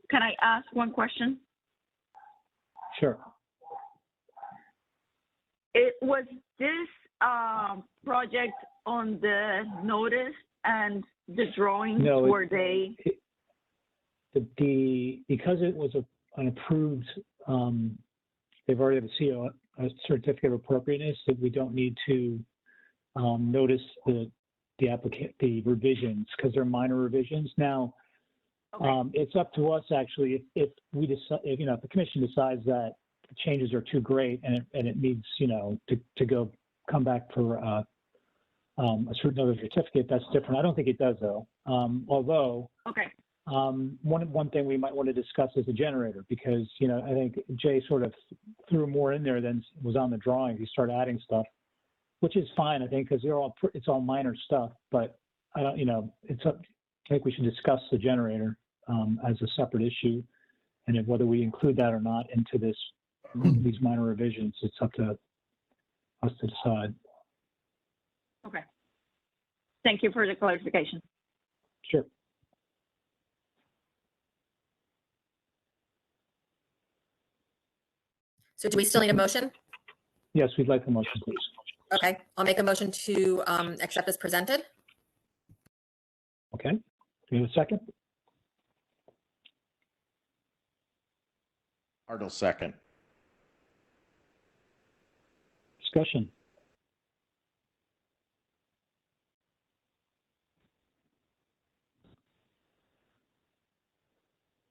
Can I ask one question? Sure. Was this project on the notice and the drawings? No, were they? Because it was an approved, they've already have a CO, a certificate of appropriateness, that we don't need to notice the revisions because they're minor revisions. Now, okay. It's up to us actually if we decide, if the commission decides that the changes are too great and it needs to come back for a certain other certificate. That's different. I don't think it does though. Although. Okay. One thing we might want to discuss is the generator, because I think Jay sort of threw more in there than was on the drawing. He started adding stuff, which is fine, I think, because it's all minor stuff. But I don't, it's up. I think we should discuss the generator as a separate issue, and if whether we include that or not into these minor revisions. It's up to us to decide. Okay. Thank you for the clarification. Sure. So do we still need a motion? Yes, we'd like a motion, please. Okay, I'll make a motion to accept as presented. Okay. Do we have a second? Arnold second. Discussion.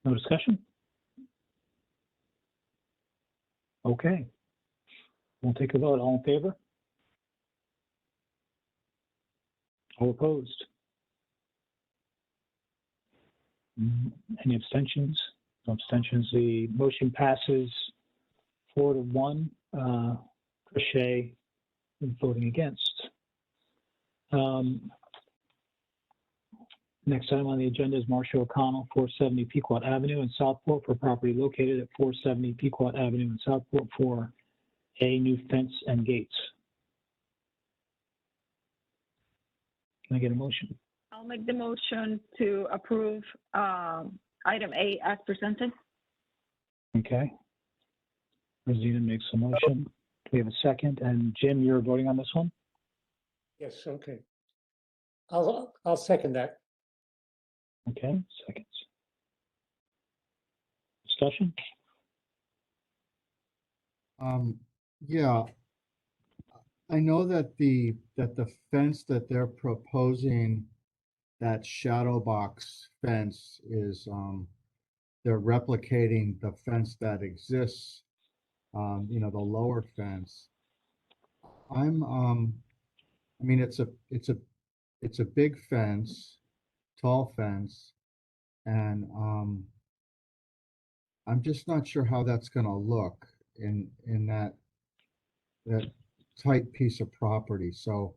No discussion? Okay. We'll take a vote. All in favor? All opposed? Any abstentions? No abstentions. The motion passes 4-1. Chris Shea is voting against. Next item on the agenda is Marcia O'Connell, 470 Pequot Avenue in Southport for property located at 470 Pequot Avenue in Southport for a new fence and gates. Can I get a motion? I'll make the motion to approve item A as presented. Okay. Rosina makes a motion. Do we have a second? And Jim, you're voting on this one? Yes, okay. I'll second that. Okay, seconds. Discussion? Yeah, I know that the fence that they're proposing, that shadow box fence is, they're replicating the fence that exists, you know, the lower fence. I mean, it's a big fence, tall fence, and I'm just not sure how that's gonna look in that tight piece of property. So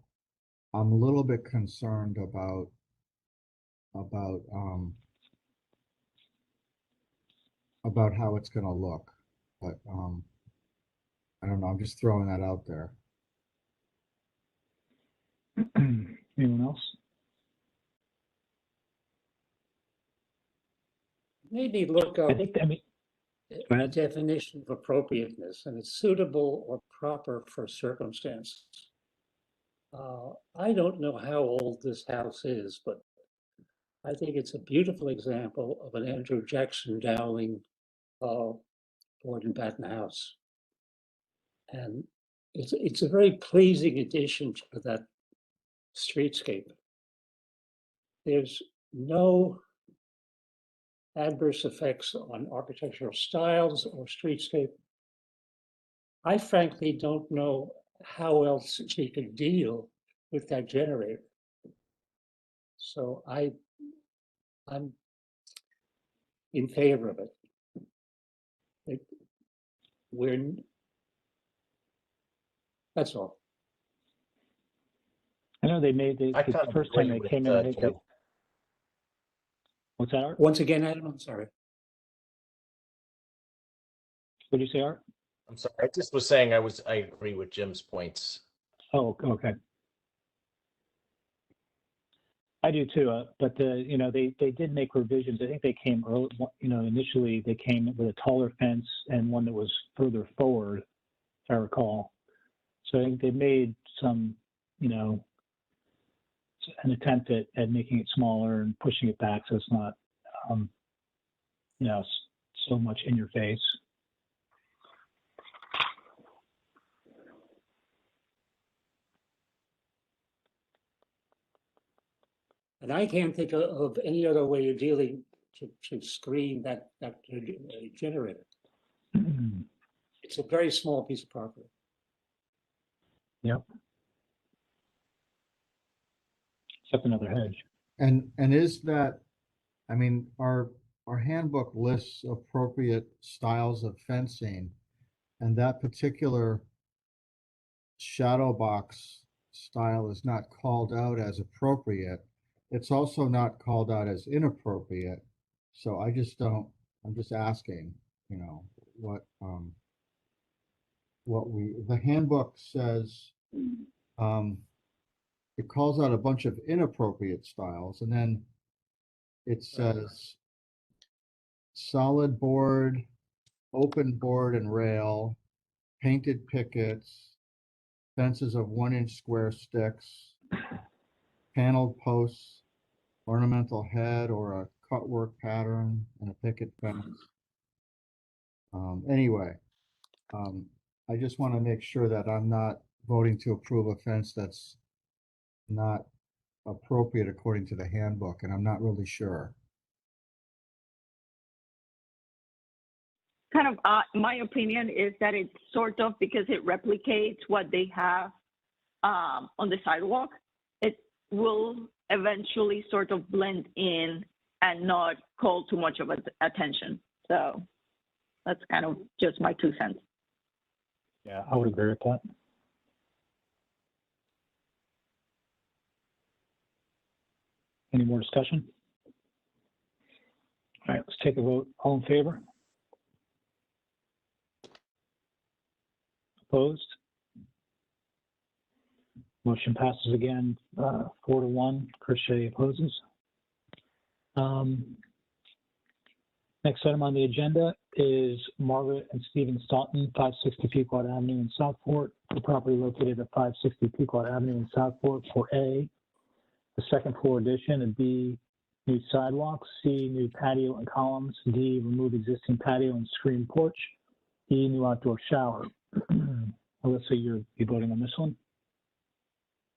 I'm a little bit concerned about how it's gonna look. But I don't know, I'm just throwing that out there. Anyone else? Maybe look up I think, I mean, go a ahead. definition of appropriateness, and it's suitable or proper for circumstances. I don't know how old this house is, but I think it's a beautiful example of an Andrew Jackson Dowling board and batten house. And it's a very pleasing addition to that streetscape. There's no adverse effects on architectural styles or streetscape. I frankly don't know how else she could deal with that generator. So I'm in favor of it. That's all. I know they made the I kind of first time agree they with, came in, I think Jim. what's that, Art? Once again, Adam, I'm sorry. What did you say, Art? I'm sorry. I just was saying I agree with Jim's points. Oh, okay. I do too, but you know, they did make revisions. I think they came early, you know, initially they came with a taller fence and one that was further forward, if I recall. So I think they made some, you know, an attempt at making it smaller and pushing it back so it's not, you know, so much in your face. And I can't think of any other way of dealing to screen that generator. It's a very small piece of property. Yep. Except another hedge. And is that, I mean, our handbook lists appropriate styles of fencing, and that particular shadow box style is not called out as appropriate. It's also not called out as inappropriate. So I'm just asking, you know, the handbook says, it calls out a bunch of inappropriate styles, and then it says solid board, open board and rail, painted pickets, fences of 1-inch square sticks, paneled posts, ornamental head or a cutwork pattern, and a picket fence. Anyway, I just want to make sure that I'm not voting to approve a fence that's not appropriate according to the handbook, and I'm not really sure. Kind of, my opinion is that it's sort of because it replicates what they have on the sidewalk. It will eventually sort of blend in and not call too much of attention. So that's kind of just my 2 cents. Yeah, I would agree with that. Any more discussion? All right, let's take a vote. All in favor? Opposed? Motion passes again, 4-1. Chris Shea opposes. Next item on the agenda is Margaret and Stephen Staunton, 560 Pequot Avenue in Southport. The property located at 560 Pequot Avenue in Southport for A, the second floor addition, and B, new sidewalks, C, new patio and columns, D, remove existing patio and screen porch, E, new outdoor shower. Alyssa, you're voting on this one?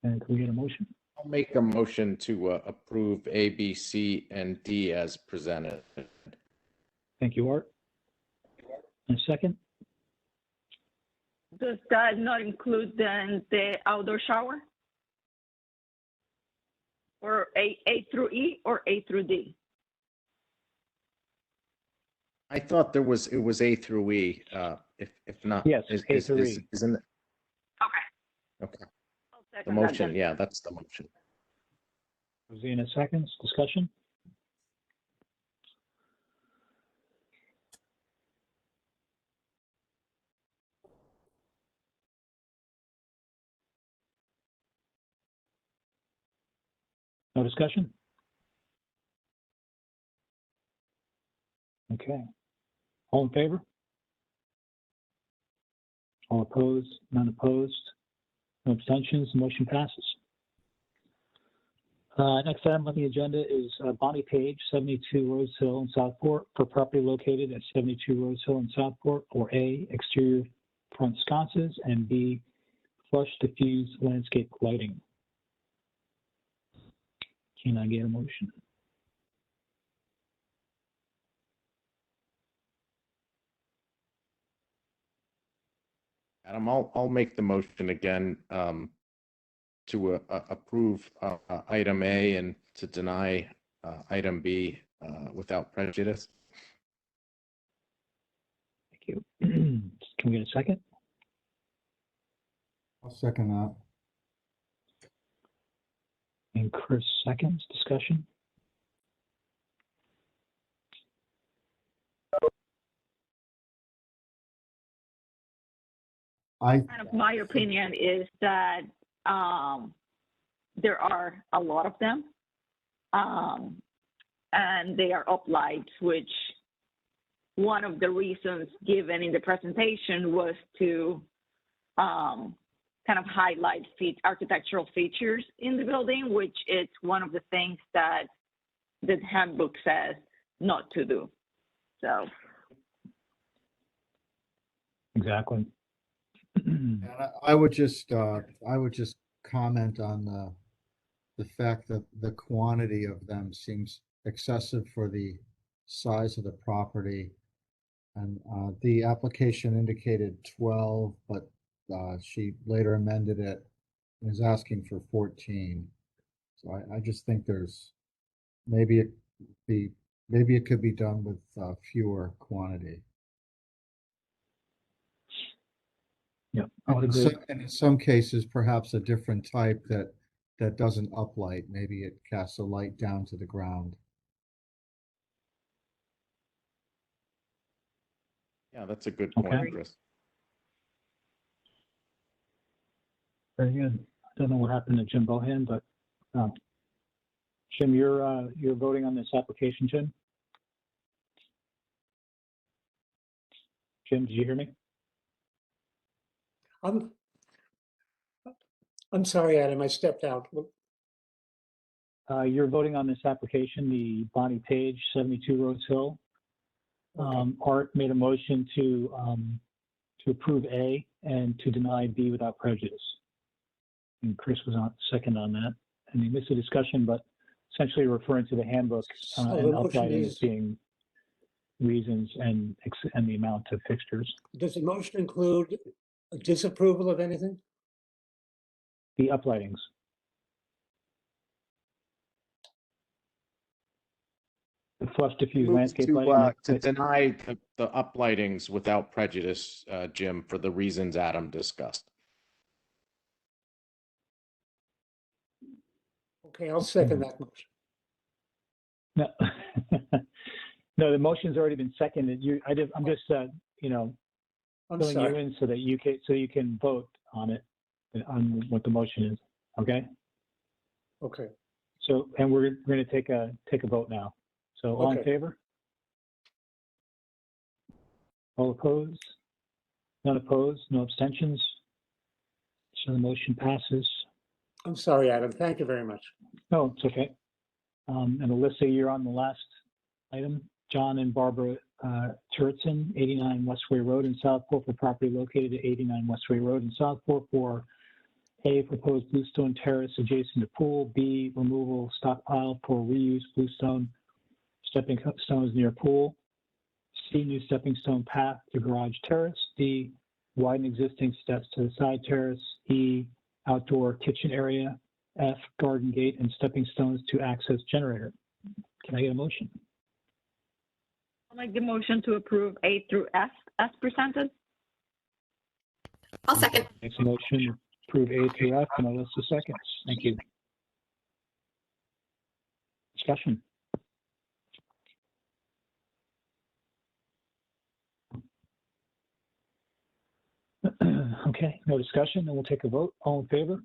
And can we get a motion? I'll make a motion to approve A, B, C, and D as presented. Thank you, Art. And a second? Does that not include then the outdoor shower? Or A through E or A through D? I thought it was A through E. If not, Yes, A through E. Isn't it? Okay. I'll The second that motion, then. yeah, that's the motion. Rosina seconds. Discussion? No discussion? Okay. All in favor? All opposed? None opposed? No abstentions? The motion passes. Next item on the agenda is Bonnie Page, 72 Rose Hill in Southport, for property located at 72 Rose Hill in Southport, for A, exterior front sconces, and B, flush diffuse landscape lighting. Can I get a motion? Adam, I'll make the motion again to approve item A and to deny item B without prejudice. Thank you. Can we get a second? I'll second that. And Chris seconds. Discussion? Kind of my opinion is that there are a lot of them, and they are uplights, which one of the reasons given in the presentation was to kind of highlight architectural features in the building, which is one of the things that the handbook says not to do. So. Exactly. And I would just comment on the fact that the quantity of them seems excessive for the size of the property. And the application indicated 12, but she later amended it and is asking for 14. So I just think there's maybe it could be done with fewer quantity. Yeah, I would agree. And in some cases, perhaps a different type that doesn't uplight. Maybe it casts a light down to the ground. Yeah, that's a good point, Okay. Chris. Very good. I don't know what happened to Jim Bohan, but Jim, you're voting on this application, Jim? Jim, did you hear me? I'm sorry, Adam, I stepped out. You're voting on this application, the Bonnie Page, 72 Rose Hill. Art made a motion to approve A and to deny B without prejudice. And Chris was on second on that. And he missed a discussion, but essentially referring to the handbook So and the motion uplighting is- as being reasons and the amount of fixtures. Does the motion include a disapproval of anything? The uplightings. The flush diffuse Move landscape to, lighting. to deny the uplightings without prejudice, Jim, for the reasons Adam discussed. Okay, I'll second that motion. No, no, the motion's already been seconded. I'm just, you know, I'm filling you sorry. in so that you can vote on it, on what the motion is. Okay. Okay, So, and we're going to take a vote now. So all in Okay. favor? All opposed? None opposed? No abstentions? So the motion passes. I'm sorry, Adam. Thank you very much. No, it's okay. And Alyssa, you're on the last item. John and Barbara Turretson, 89 Westway Road in Southport, for property located at 89 Westway Road in Southport for A, proposed Bluestone Terrace adjacent to pool. B, removal stockpile for reuse Bluestone stepping stones near pool. C, new stepping stone path to garage terrace. D, widen existing steps to the side terrace. E, outdoor kitchen area. F, garden gate and stepping stones to access generator. Can I get a motion? I'll make the motion to approve A through F as presented. I'll second. Makes a motion to approve A through F, and Alyssa seconds. Thank you. Discussion. Okay, no discussion, then we'll take a vote. All in favor?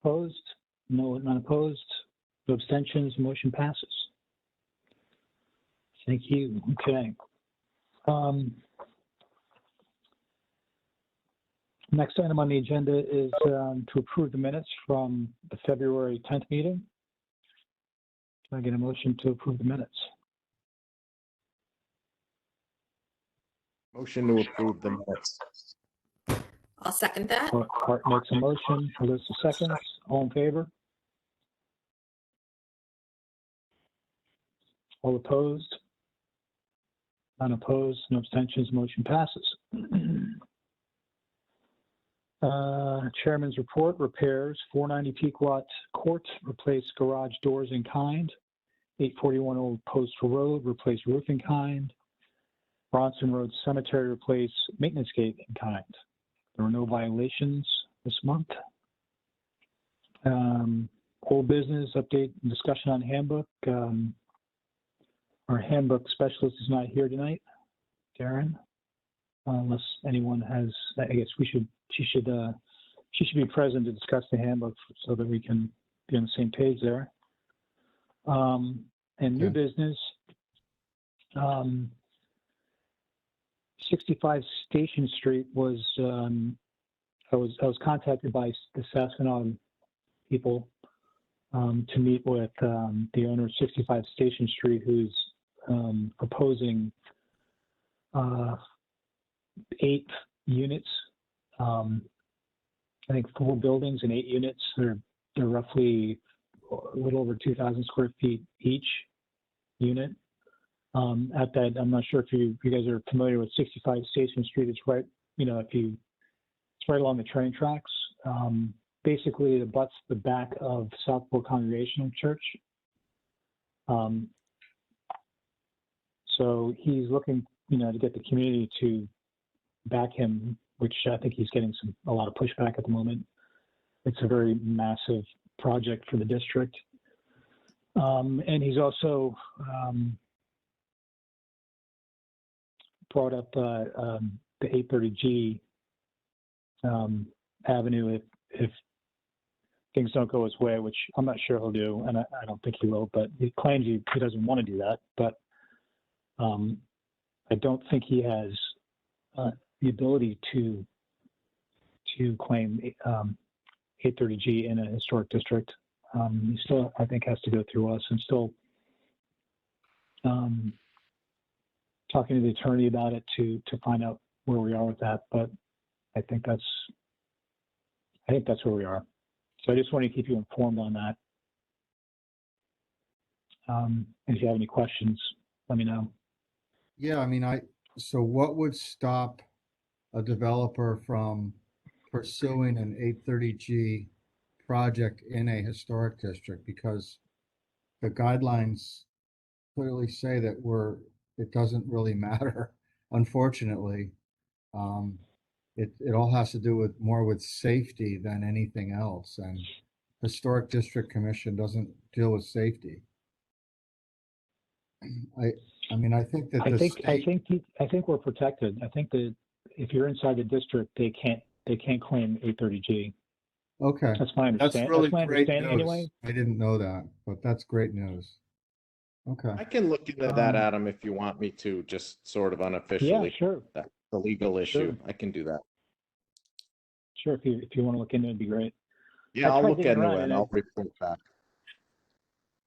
Opposed? No, not opposed. No abstentions. Motion passes. Thank you. Okay. Next item on the agenda is to approve the minutes from the February 10th meeting. Can I get a motion to approve the minutes? Motion to approve the minutes. I'll second that. Art makes a motion. Alyssa seconds. All in favor? All opposed? None opposed, no abstentions, motion passes. Chairman's report, repairs, 490 Pequot Court, replace garage doors in kind. 841 Old Post Road, replace roof in kind. Bronson Road Cemetery, replace maintenance gate in kind. There were no violations this month. Old business, update and discussion on handbook. Our handbook specialist is not here tonight, Darren. Unless anyone has, I guess she should be present to discuss the handbook so that we can be on the same page there. And new business, 65 Station Street was, I was contacted by the Sasquatch people to meet with the owner of 65 Station Street, who's proposing 8 units. I think 4 buildings and 8 units. They're roughly a little over 2,000 square feet each unit. At that, I'm not sure if you guys are familiar with 65 Station Street. It's right, it's right along the train tracks. Basically, it abuts the back of Southport Congregational Church. So he's looking, to get the community to back him, which I think he's getting a lot of pushback at the moment. It's a very massive project for the district. And he's also brought up the 830G Avenue. If things don't go his way, which I'm not sure he'll do, and I don't think he will, but he claims he doesn't want to do that. But I don't think he has the ability to claim 830G in a historic district. He still, I think, has to go through us, and still talking to the attorney about it to find out where we are with that. But I think that's where we are. So I just want to keep you informed on that. And if you have any questions, let me know. Yeah, I mean, so what would stop a developer from pursuing an 830G project in a historic district? Because the guidelines clearly say that it doesn't really matter, unfortunately. It all has to do more with safety than anything else, and Historic District Commission doesn't deal with safety. I mean, I think that I think we're protected. I think that if you're inside the district, they can't claim 830G. Okay, That's my understanding. that's really That's my great understanding news. anyway. I didn't know that, but that's great news. Okay. I can look into that, Adam, if you want me to, just sort of unofficially. Yeah, sure. That's the legal issue. Sure. I can do that. Sure, if you want to look into it, it'd be great. Yeah, I'll tried look digging into around it and I'll report back.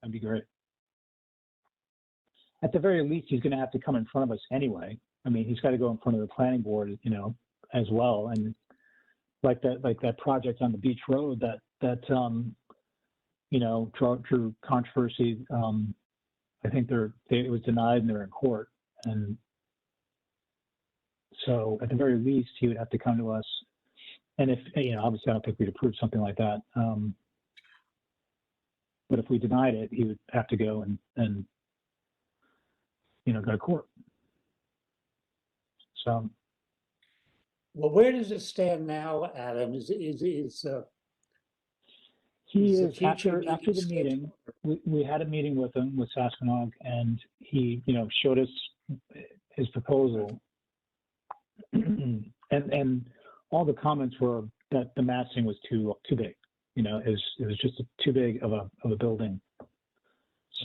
That'd be great. At the very least, he's going to have to come in front of us anyway. I mean, he's got to go in front of the planning board, as well. And like that project on the beach road that drew controversy. I think it was denied and they're in court. And so at the very least, he would have to come to us. And if, obviously I don't think we'd approve something like that. But if we denied it, he would have to go and go to court. So. Well, where does it stand now, Adam? He Is the is, future after the meeting, we had a meeting with him, with Sasquatch, and he, showed us his proposal. and all the comments were that the massing was too big. It was just too big of a building.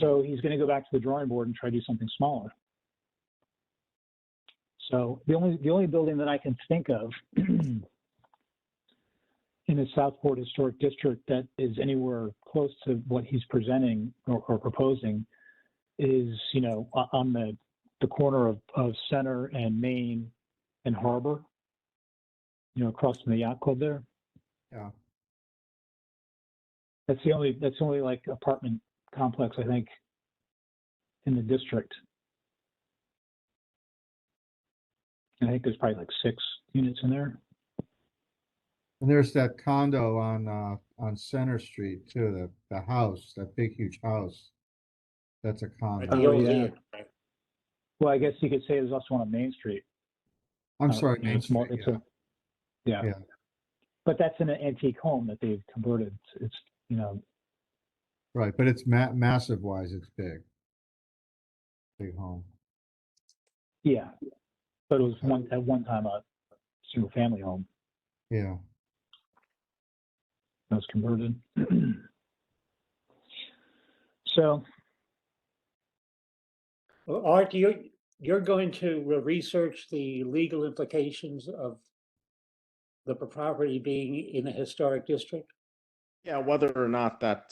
So he's going to go back to the drawing board and try to do something smaller. So the only building that I can think of in the Southport Historic District that is anywhere close to what he's presenting or proposing is, on the corner of Center and Main and Harbor, across from the yacht club there. Yeah. That's the only like apartment complex, I think, in the district. And I think there's probably like 6 units in there. And there's that condo on Center Street too, the house, that big huge house. That's a condo. the old yeah. inn, right? Well, I guess you could say there's also one on Main Street. I'm sorry, you know, Main it's more- Street, it's yeah. Yeah. But that's an antique home that they've converted. It's Right, but it's massive wise, it's big. Big home. yeah. But it was at one time a single family home Yeah. that was converted. So Well, Art, you're going to research the legal implications of the property being in a historic district? Yeah, whether or not that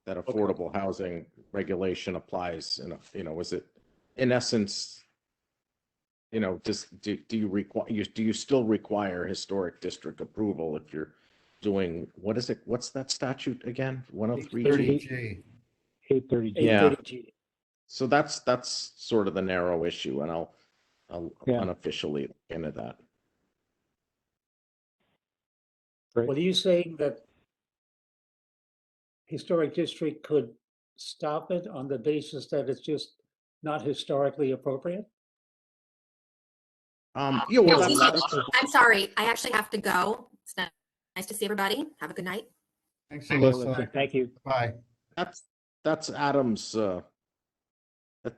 affordable housing regulation applies, is it in essence, do you still require historic district approval if you're doing, what's that statute again? 103G? 30G. 830G. Yeah. 830G. So that's sort of the narrow issue, and I'll Yeah. unofficially look into that. Great. What are you saying, that historic district could stop it on the basis that it's just not historically appropriate? Yeah, well, Excuse me, that's I'm sorry. I actually have to go. It's nice to see everybody. Have a good night. Thanks, Thank you, Alyssa. Alyssa. Thank you. Bye. that's Adam's.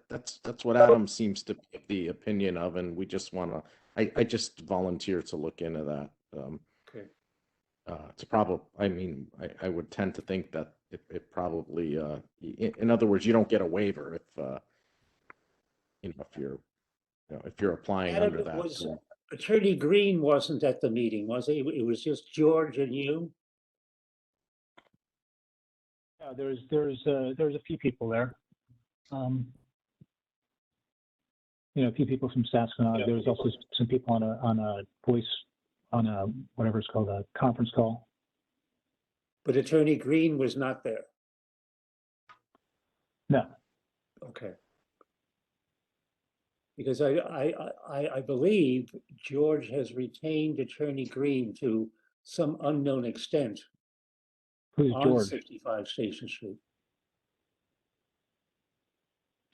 That's what Adam seems to be the opinion of, and we just want to. I just volunteer to look into that. Okay. it's a problem. I mean, I would tend to think that it probably, in other words, you don't get a waiver if, if you're applying Adam, under it that. was rule. Attorney Green wasn't at the meeting, was he? It was just George and you? Yeah, there's a few people there. A few people from Saskatoon. There was also some people on a whatever it's called, a conference call. But Attorney Green was not there. No. Okay. Because I believe George has retained Attorney Green to some unknown extent Who's on George? 65 Station Street.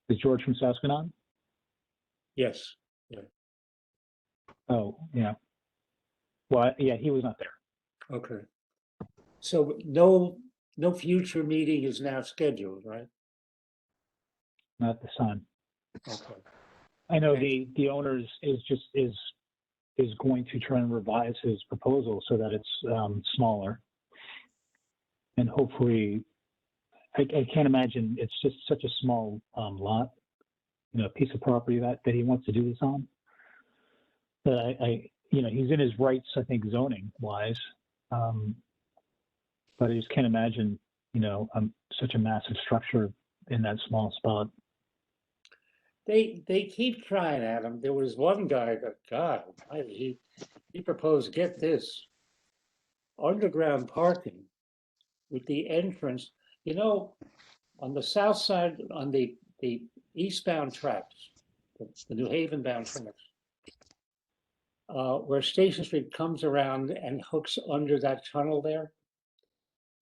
Is George from Saskatoon? Yes. Yeah. Oh, yeah. Well, yeah, he was not there. Okay. So no future meeting is now scheduled, right? Not this time. Okay. I know the owner is going to try and revise his proposal so that it's smaller, and hopefully, I can't imagine it's just such a small lot, piece of property that he wants to do this on. But he's in his rights, I think, zoning wise, but I just can't imagine, such a massive structure in that small spot. They keep trying, Adam. There was one guy that, God, he proposed, get this, underground parking with the entrance, on the south side, on the eastbound tracks, the New Haven bound tracks, where Station Street comes around and hooks under that tunnel there.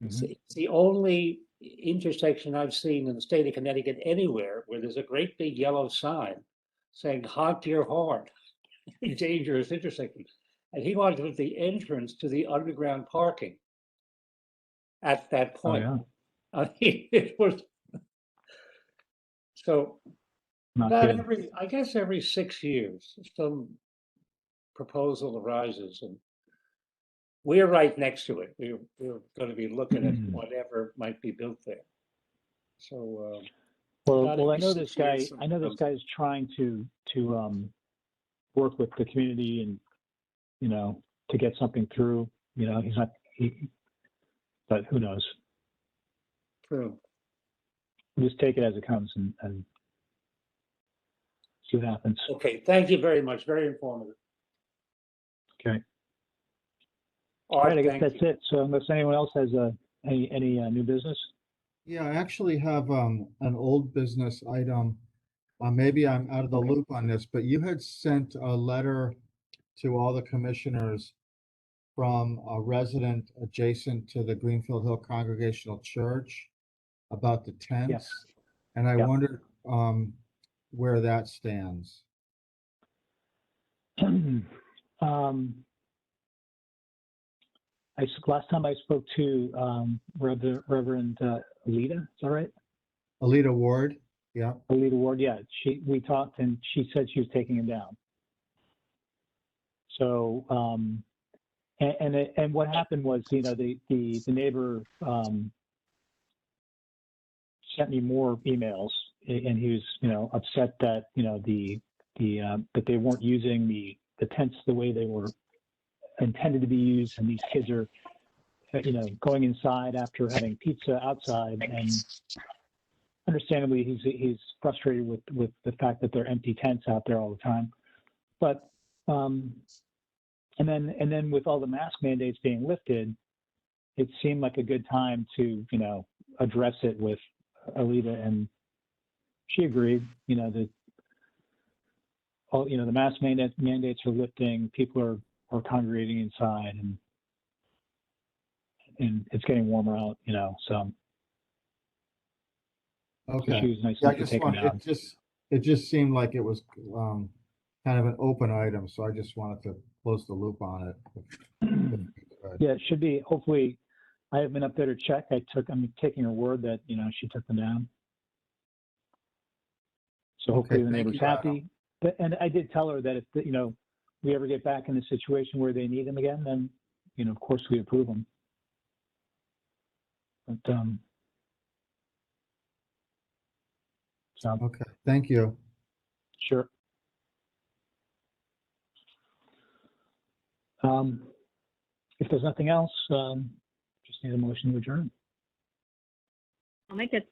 Mhm. It's the only intersection I've seen in the state of Connecticut anywhere where there's a great big yellow sign saying honk your horn, dangerous intersection. And he wanted to put the entrance to the underground parking at that Oh, point. yeah. I mean, it was so Not about good. every 6 years, some proposal arises, and we're right next to it. We're going to be looking at whatever might be built there. So, Well, I know this guy. I know this guy's trying to work with the community and to get something through. He's not. But who knows? True. We'll just take it as it comes and see what happens. Okay. Thank you very much. Very informative. Okay. All right. I guess thank that's you. it. So unless anyone else has any new business. Yeah, I actually have an old business item. Maybe I'm out of the loop on this, but you had sent a letter to all the commissioners from a resident adjacent to the Greenfield Hill Congregational Church about the tents. And I wondered where that stands. Last time I spoke to Reverend Alita, is that right? Alita Ward, yeah. Alita Ward, yeah. We talked and she said she was taking him down. So, and what happened was, the neighbor sent me more emails, and he was, upset that that they weren't using the tents the way they were intended to be used, and these kids are, going inside after having pizza outside, and understandably he's frustrated with the fact that there are empty tents out there all the time. But and then with all the mask mandates being lifted, it seemed like a good time to address it with Alita, and she agreed. That all the mask mandates are lifting, people are congregating inside, and it's getting warmer out. So. Okay. She was nice Yeah, enough to take him down. it just seemed like it was kind of an open item, so I just wanted to close the loop on it. Yeah, it should be. Hopefully, I haven't been up there to check. I'm taking her word that she took them down. So hopefully the neighbor's happy. And I did tell her that if we ever get back in the situation where they need them again, then of course we approve them. But, so, Okay, thank you. sure. If there's nothing else, just need a motion to adjourn. I'll make it.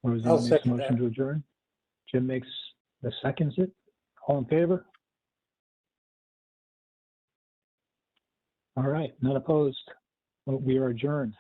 Roseanne I'll makes a second motion that. to adjourn. Jim makes the seconds it. All in favor? All right, none opposed. Well, we are adjourned.